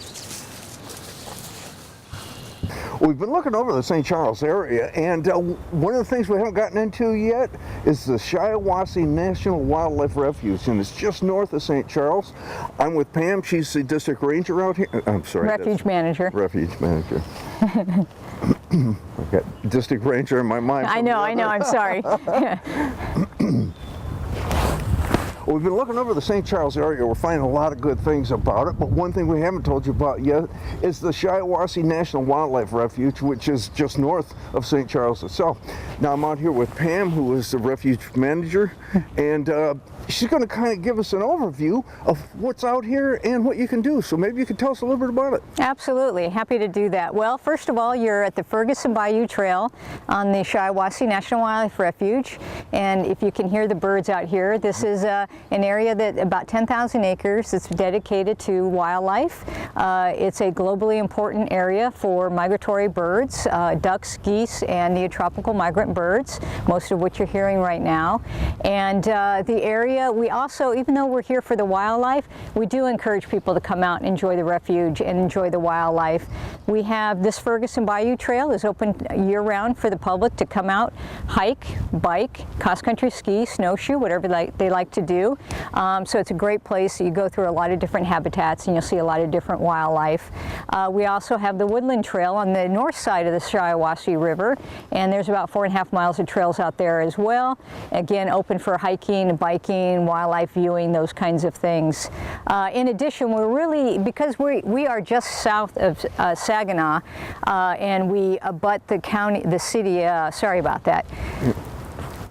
We've been looking over the St. Charles area, and one of the things we haven't gotten into yet is the Shiawassee National Wildlife Refuge, and it's just north of St. Charles. I'm with Pam. She's the district ranger out here. I'm sorry. Refuge manager. Refuge manager. I've got district ranger in my mind. I know, I'm sorry. Well, we've been looking over the St. Charles area. We're finding a lot of good things about it, but one thing we haven't told you about yet is the Shiawassee National Wildlife Refuge, which is just north of St. Charles itself. Now, I'm out here with Pam, who is the refuge manager, and she's going to kind of give us an overview of what's out here and what you can do. So maybe you can tell us a little bit about it. Absolutely, happy to do that. Well, first of all, you're at the Ferguson Bayou Trail on the Shiawassee National Wildlife Refuge, And if you can hear the birds out here, this is an area that about 10,000 acres. It's dedicated to wildlife. It's a globally important area for migratory birds, ducks, geese, and neotropical migrant birds, most of which you're hearing right now. And the area, we also, even though we're here for the wildlife, we do encourage people to come out and enjoy the refuge and enjoy the wildlife. We have this Ferguson Bayou Trail is open year-round for the public to come out, hike, bike, cross-country ski, snowshoe, whatever they like to do. So it's a great place. You go through a lot of different habitats and you'll see a lot of different wildlife. We also have the Woodland Trail on the north side of the Shiawassee River, and there's about 4.5 miles of trails out there as well. Again, open for hiking, biking, wildlife viewing, those kinds of things. In addition, we're really, because we are just south of Saginaw, and we abut the city, sorry about that.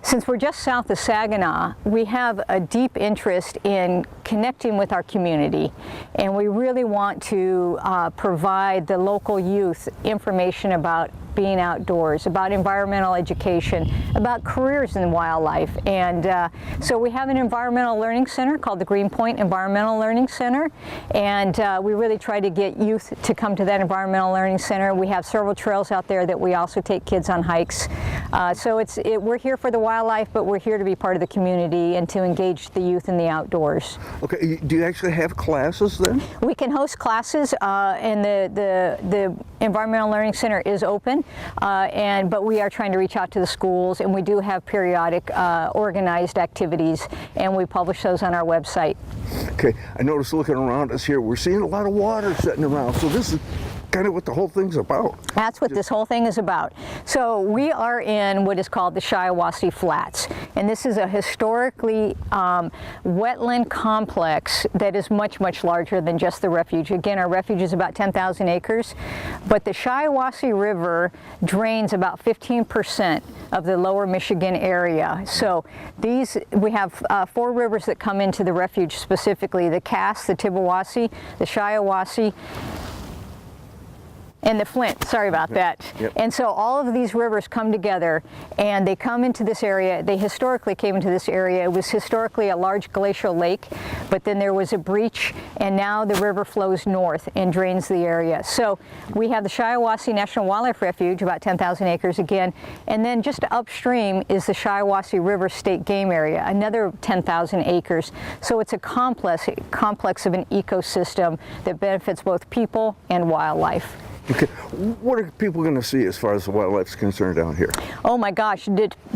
Since we're just south of Saginaw, we have a deep interest in connecting with our community, and we really want to provide the local youth information about being outdoors, about environmental education, about careers in wildlife. And so we have an environmental learning center called the Greenpoint Environmental Learning Center, and we really try to get youth to come to that environmental learning center. We have several trails out there that we also take kids on hikes. So we're here for the wildlife, but we're here to be part of the community and to engage the youth in the outdoors. Okay, do you actually have classes then? We can host classes, and the Environmental Learning Center is open, but we are trying to reach out to the schools, and we do have periodic organized activities, and we publish those on our website. Okay, I noticed looking around us here, we're seeing a lot of water sitting around, so this is kind of what the whole thing's about. That's what this whole thing is about. So we are in what is called the Shiawassee Flats, and this is a historically wetland complex that is much, much larger than just the refuge. Again, our refuge is about 10,000 acres, but the Shiawassee River drains about 15% of the lower Michigan area. So we have 4 rivers that come into the refuge specifically: the Cass, the Tibawassee, the Shiawassee, and the Flint, sorry about that. Yep. And so all of these rivers come together and they come into this area. They historically came into this area. It was historically a large glacial lake, but then there was a breach, and now the river flows north and drains the area. So we have the Shiawassee National Wildlife Refuge, about 10,000 acres again, and then just upstream is the Shiawassee River State Game Area, another 10,000 acres. So it's a complex of an ecosystem that benefits both people and wildlife. Okay, what are people going to see as far as the wildlife's concerned down here? Oh my gosh,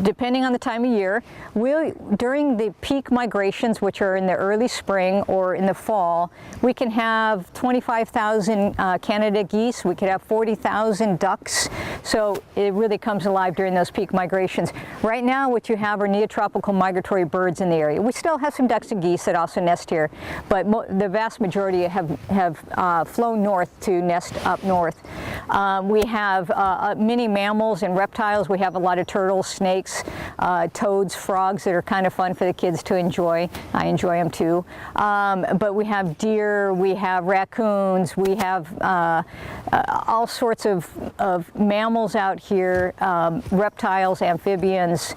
depending on the time of year, during the peak migrations, which are in the early spring or in the fall, we can have 25,000 Canada geese, we could have 40,000 ducks, so it really comes alive during those peak migrations. Right now what you have are neotropical migratory birds in the area. We still have some ducks and geese that also nest here, but the vast majority have flown north to nest up north. We have many mammals and reptiles. We have a lot of turtles, snakes, toads, frogs that are kind of fun for the kids to enjoy. I enjoy them too. But we have deer, we have raccoons, we have all sorts of mammals out here, reptiles, amphibians.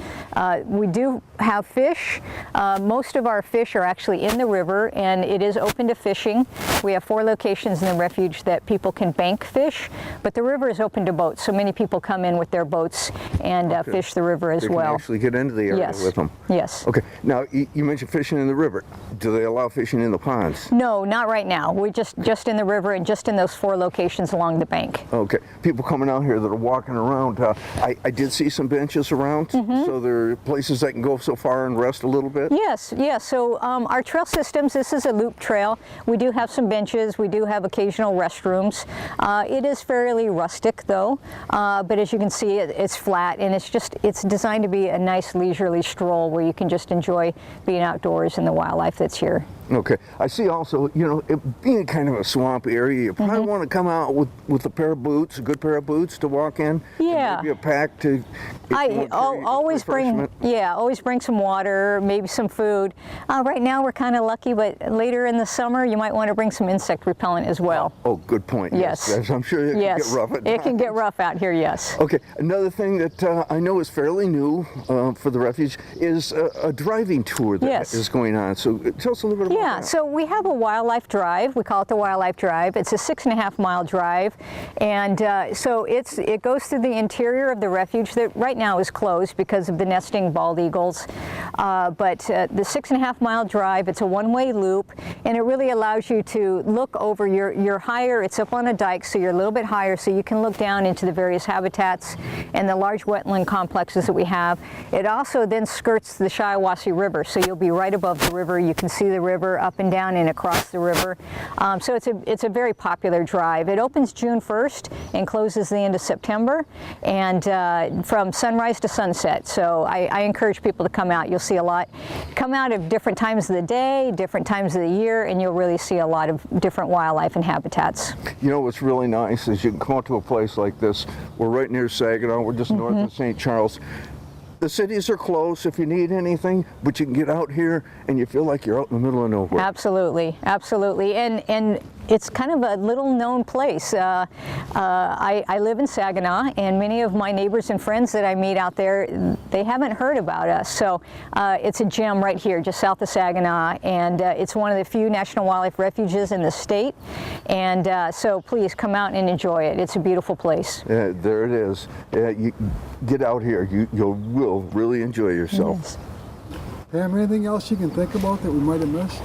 We do have fish. Most of our fish are actually in the river, and it is open to fishing. We have 4 locations in the refuge that people can bank fish, but the river is open to boats, so many people come in with their boats and fish the river as they well. Can actually get into the area with them. Yes. Okay, now you mentioned fishing in the river. Do they allow fishing in the ponds? No, not right now. We're just in the river and just in those 4 locations along the bank. Okay, people coming out here that are walking around, I did see some benches around, so there are places that can go so far and rest a little bit? Yes, yes. So our trail systems, this is a loop trail. We do have some benches. We do have occasional restrooms. It is fairly rustic though, but as you can see, it's flat, and it's designed to be a nice leisurely stroll where you can just enjoy being outdoors and the wildlife that's here. Okay, I see also, it being kind of a swamp area, you probably want to come out with a pair of boots, a good pair of boots to walk in. Yeah. And maybe a pack to. Always bring some water, maybe some food. Right now we're kind of lucky, but later in the summer you might want to bring some insect repellent as well. Oh, good point. Yes. I'm sure sure it yes, can get rough at it can times. get rough out here, yes. Okay, another thing that I know is fairly new for the refuge is a driving tour that is going on. So tell us a little bit about that. So we have a wildlife drive. We call it the Wildlife Drive. It's a 6.5-mile drive, and so it goes through the interior of the refuge that right now is closed because of the nesting bald eagles. But the 6.5-mile drive, it's a one-way loop, and it really allows you to look over. You're higher. It's up on a dike, so you're a little bit higher, so you can look down into the various habitats and the large wetland complexes that we have. It also then skirts the Shiawassee River, so you'll be right above the river. You can see the river up and down and across the river. So it's a very popular drive. It opens June 1st and closes the end of September, and from sunrise to sunset. So I encourage people to come out. You'll see a lot. Come out at different times of the day, different times of the year, and you'll really see a lot of different wildlife and habitats. You know what's really nice is you can come out to a place like this. We're right near Saginaw. We're just north of St. Charles. The cities are close if you need anything, but you can get out here and you feel like you're out in the middle of nowhere. Absolutely, absolutely, and it's kind of a little known place. I live in Saginaw, and many of my neighbors and friends that I meet out there, they haven't heard about us. So it's a gem right here, just south of Saginaw, and it's one of the few national wildlife refuges in the state. And so please come out and enjoy it. It's a beautiful place. Yeah, there it is. You get out here. You will really enjoy yourself. Yes. Pam, anything else you can think about that we might have missed?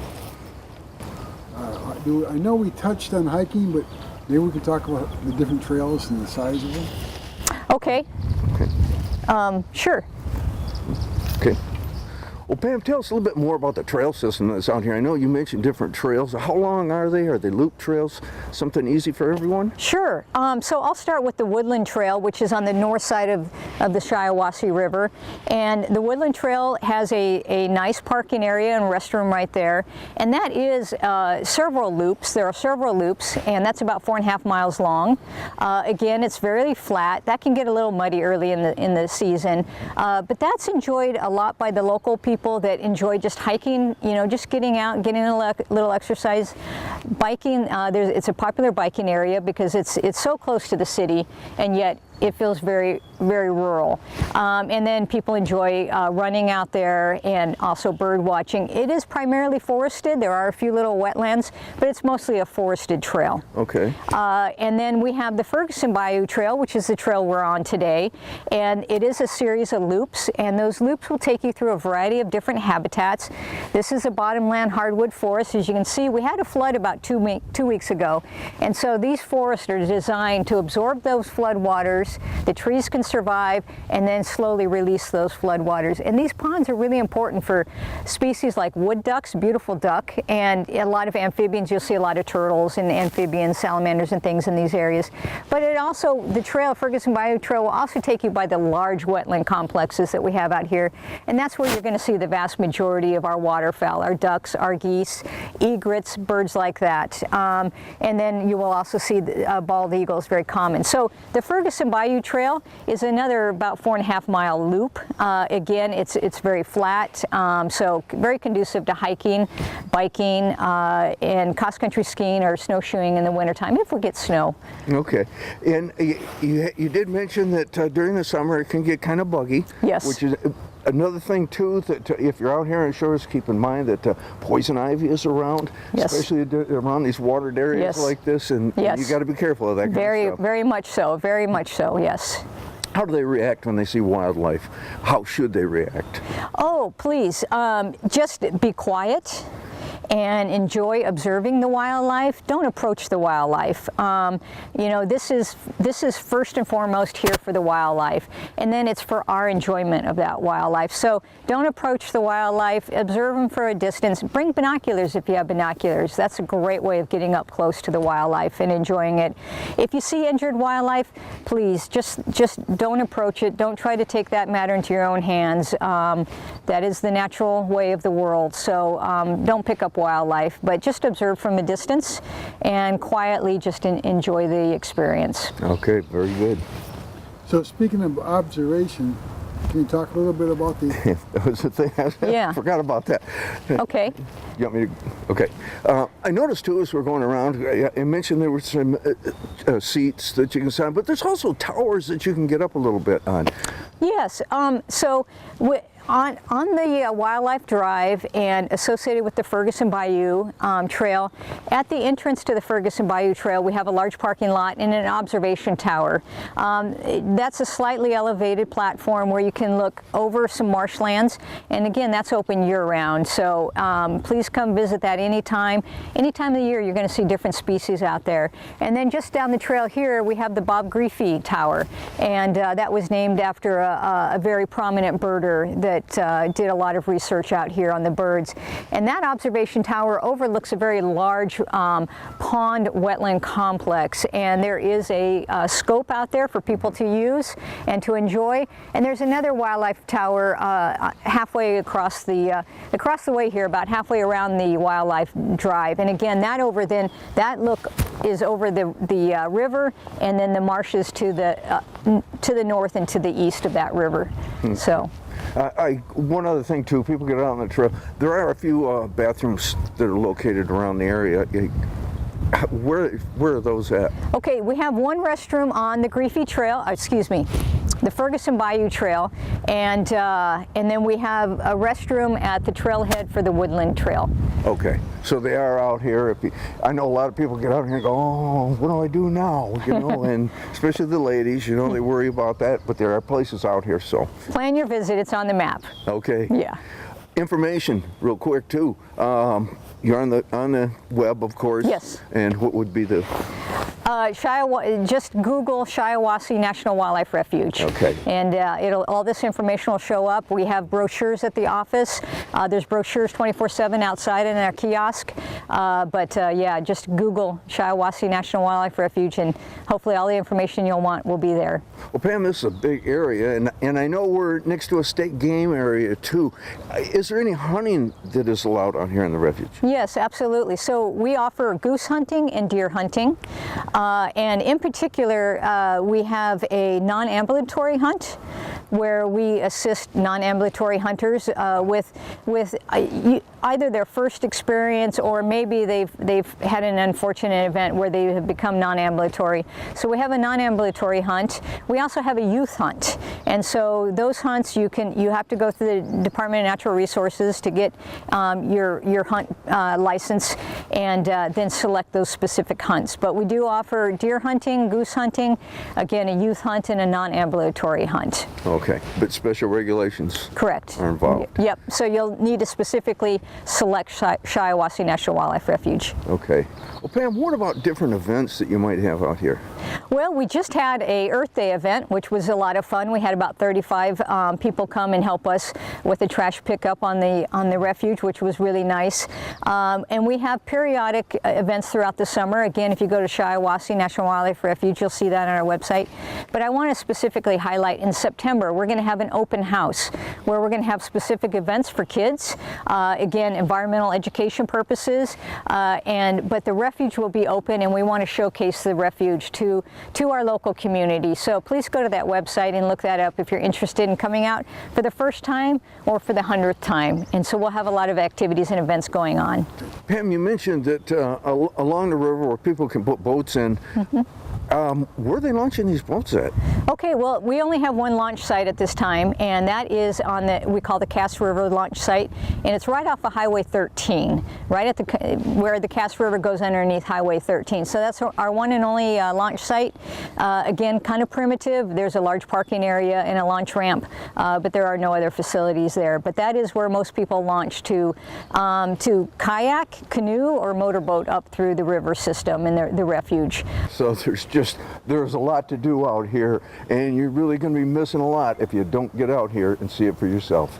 I know we touched on hiking, but maybe we can talk about the different trails and the size of them. Okay. Sure. Okay. Well, Pam, tell us a little bit more about the trail system that's out here. I know you mentioned different trails. How long are they? Are they loop trails? Something easy for everyone? Sure. So I'll start with the Woodland Trail, which is on the north side of the Shiawassee River. And the Woodland Trail has a nice parking area and restroom right there. And that is several loops. There are several loops, and that's about 4.5 miles long. Again, it's very flat. That can get a little muddy early in the season. But that's enjoyed a lot by the local people that enjoy just hiking, just getting out, getting a little exercise. Biking, it's a popular biking area because it's so close to the city, and yet it feels very, very rural. And then people enjoy running out there and also bird watching. It is primarily forested. There are a few little wetlands, but it's mostly a forested trail. Okay. And then we have the Ferguson Bayou Trail, which is the trail we're on today. And it is a series of loops, and those loops will take you through a variety of different habitats. This is a bottomland hardwood forest. As you can see, we had a flood about 2 weeks ago. And so these forests are designed to absorb those flood waters. The trees can survive and then slowly release those floodwaters. And these ponds are really important for species like wood ducks, beautiful duck, and a lot of amphibians. You'll see a lot of turtles and amphibians, salamanders and things in these areas. But it also, the trail, Ferguson Bayou Trail, will also take you by the large wetland complexes that we have out here. And that's where you're going to see the vast majority of our waterfowl, our ducks, our geese, egrets, birds like that. And then you will also see bald eagles, very common. So the Ferguson Bayou Trail is another about 4.5 mile loop. Again, it's very flat, so very conducive to hiking, biking, and cross-country skiing or snowshoeing in the wintertime if we get snow. Okay. And you did mention that during the summer it can get kind of buggy. Yes. Which is another thing too, that if you're out here in shores, keep in mind that poison ivy is around, yes. especially around these watered areas yes. like this, and yes. you got to be careful of that kind of stuff. Very much so, very much so, yes. How do they react when they see wildlife? How should they react? Oh, please, just be quiet and enjoy observing the wildlife. Don't approach the wildlife. This is first and foremost here for the wildlife, and then it's for our enjoyment of that wildlife. So don't approach the wildlife. Observe them for a distance. Bring binoculars if you have binoculars. That's a great way of getting up close to the wildlife and enjoying it. If you see injured wildlife, please just don't approach it. Don't try to take that matter into your own hands. That is the natural way of the world. So don't pick up wildlife, but just observe from a distance and quietly just enjoy the experience. Okay, very good. So speaking of observation, Can you talk a little bit about the? That was the thing. Yeah. I forgot about that. Okay. You want me to? Okay. I noticed too as we're going around, I mentioned there were some seats that you can sit on, but there's also towers that you can get up a little bit on. Yes. On the Wildlife Drive and associated with the Ferguson Bayou Trail, at the entrance to the Ferguson Bayou Trail, we have a large parking lot and an observation tower. That's a slightly elevated platform where you can look over some marshlands, and again, that's open year-round. So please come visit that anytime. Any time of the year, you're going to see different species out there. And then just down the trail here, we have the Bob Griffey Tower, and that was named after a very prominent birder that did a lot of research out here on the birds. And that observation tower overlooks a very large pond wetland complex, and there is a scope out there for people to use and to enjoy. And there's another wildlife tower halfway across the way here, about halfway around the Wildlife Drive. And again, that look is over the river, and then the marshes to the north and to the east of that river. So. One other thing too, people get out on the trail. There are a few bathrooms that are located around the area. Where are those at? Okay, we have one restroom on the Griffey Trail, the Ferguson Bayou Trail, and then we have a restroom at the trailhead for the Woodland Trail. Okay, so they are out here. I know a lot of people get out here and go, oh, what do I do now? You know, and especially the ladies, you know, they worry about that, but there are places out here, so. Plan your visit, it's on the map. Okay. Yeah. Information, real quick too. You're on the web, of course. Yes. And what would be the? Just Google Shiawassee National Wildlife Refuge. Okay. And all this information will show up. We have brochures at the office. There's brochures 24/7 outside in our kiosk. Yeah, just Google Shiawassee National Wildlife Refuge, and hopefully all the information you'll want will be there. Well, Pam, this is a big area, and I know we're next to a state game area too. Is there any hunting that is allowed on here in the refuge? Yes, absolutely. So we offer goose hunting and deer hunting. And in particular, we have a non-ambulatory hunt where we assist non-ambulatory hunters with either their first experience, or maybe they've had an unfortunate event where they have become non-ambulatory. So we have a non-ambulatory hunt. We also have a youth hunt, and so those hunts you have to go through the Department of Natural Resources to get your hunt license, and then select those specific hunts. But we do offer deer hunting, goose hunting, again a youth hunt, and a non-ambulatory hunt. Okay, but special regulations. Correct. Are involved. Yep. So you'll need to specifically select Shiawassee National Wildlife Refuge. Okay. Well, Pam, what about different events that you might have out here? Well, we just had a Earth Day event, which was a lot of fun. We had about 35 people come and help us with the trash pickup on the refuge, which was really nice. And we have periodic events throughout the summer. Again, if you go to Shiawassee National Wildlife Refuge, you'll see that on our website. But I want to specifically highlight in September, we're going to have an open house where we're going to have specific events for kids. Again, environmental education purposes. But the refuge will be open, and we want to showcase the refuge to our local community. So please go to that website and look that up if you're interested in coming out for the first time or for the 100th time. And so we'll have a lot of activities and events going on. Pam, you mentioned that along the river where people can put boats in, where are they launching these boats at? Okay, well, we only have one launch site at this time, and that is on we call the Cass River launch site, and it's right off of Highway 13, right at where the Cass River goes underneath Highway 13. So that's our one and only launch site. Again, kind of primitive. There's a large parking area and a launch ramp, but there are no other facilities there. But that is where most people launch to kayak, canoe, or motorboat up through the river system and the refuge. So there's a lot to do out here, and you're really going to be missing a lot if you don't get out here and see it for yourself.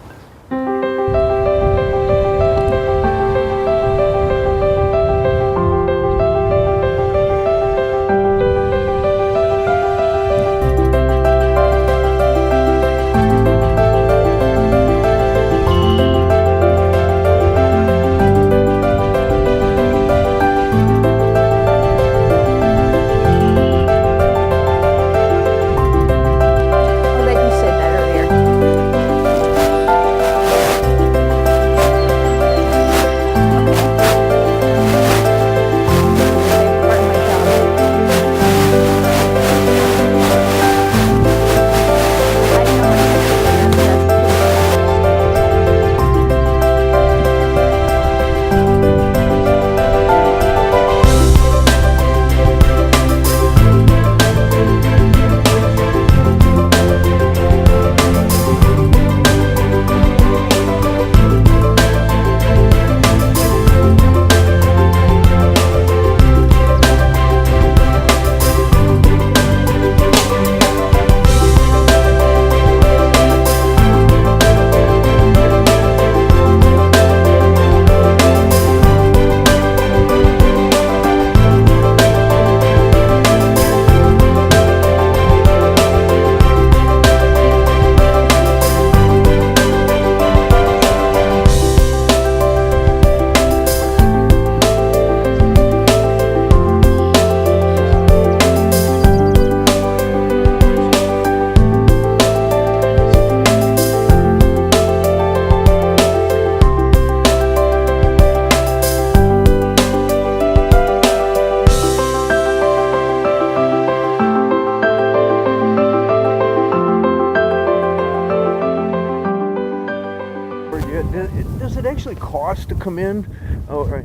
Yeah, does it actually cost to come in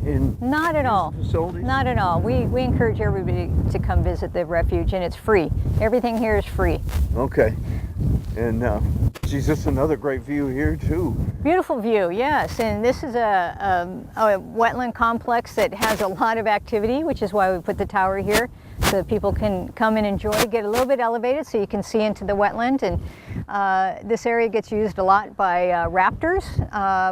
in Not at all. facilities? Not at all. We encourage everybody to come visit the refuge, and it's free. Everything here is free. Okay. And geez, this is another great view here too. Beautiful view, yes. And this is a wetland complex that has a lot of activity, which is why we put the tower here, so that people can come and enjoy, get a little bit elevated so you can see into the wetland. And this area gets used a lot by raptors,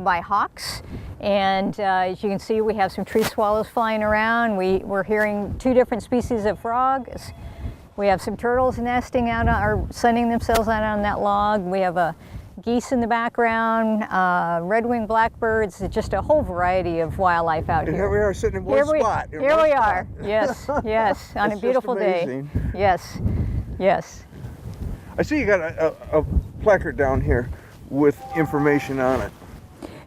by hawks. And as you can see, we have some tree swallows flying around. We're hearing 2 different species of frogs. We have some turtles nesting out, or sunning themselves out on that log. We have geese in the background, red-winged blackbirds, just a whole variety of wildlife out And here. here we are sitting in one spot. Here we are, yes, yes, on a It's beautiful just day. amazing. Yes, yes. I see you got a placard down here with information on it.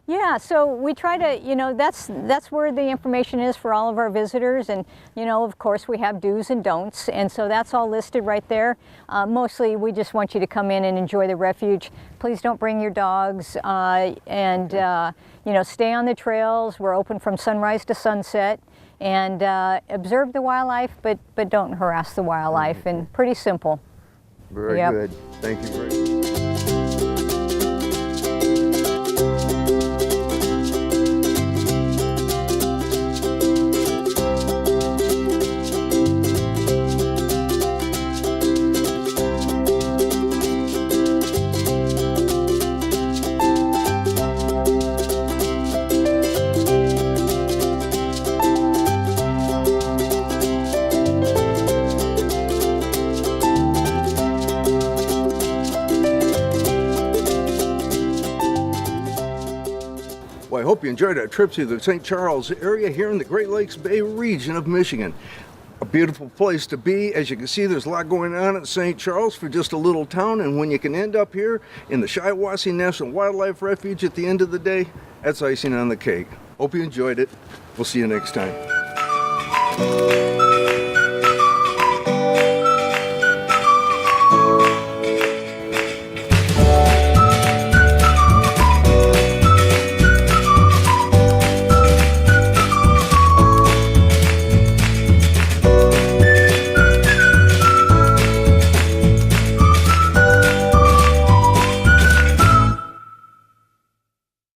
Yeah, so we try to, that's where the information is for all of our visitors, and of course we have do's and don'ts, and so that's all listed right there. Mostly we just want you to come in and enjoy the refuge. Please don't bring your dogs, and stay on the trails. We're open from sunrise to sunset, and observe the wildlife, but don't harass the wildlife, and pretty simple. Very Yep. good. Thank you very much. Well, I hope you enjoyed our trip to the St. Charles area here in the Great Lakes Bay region of Michigan. A beautiful place to be. As you can see, there's a lot going on at St. Charles for just a little town, and when you can end up here in the Shiawassee National Wildlife Refuge at the end of the day, that's icing on the cake. Hope you enjoyed it. We'll see you next time.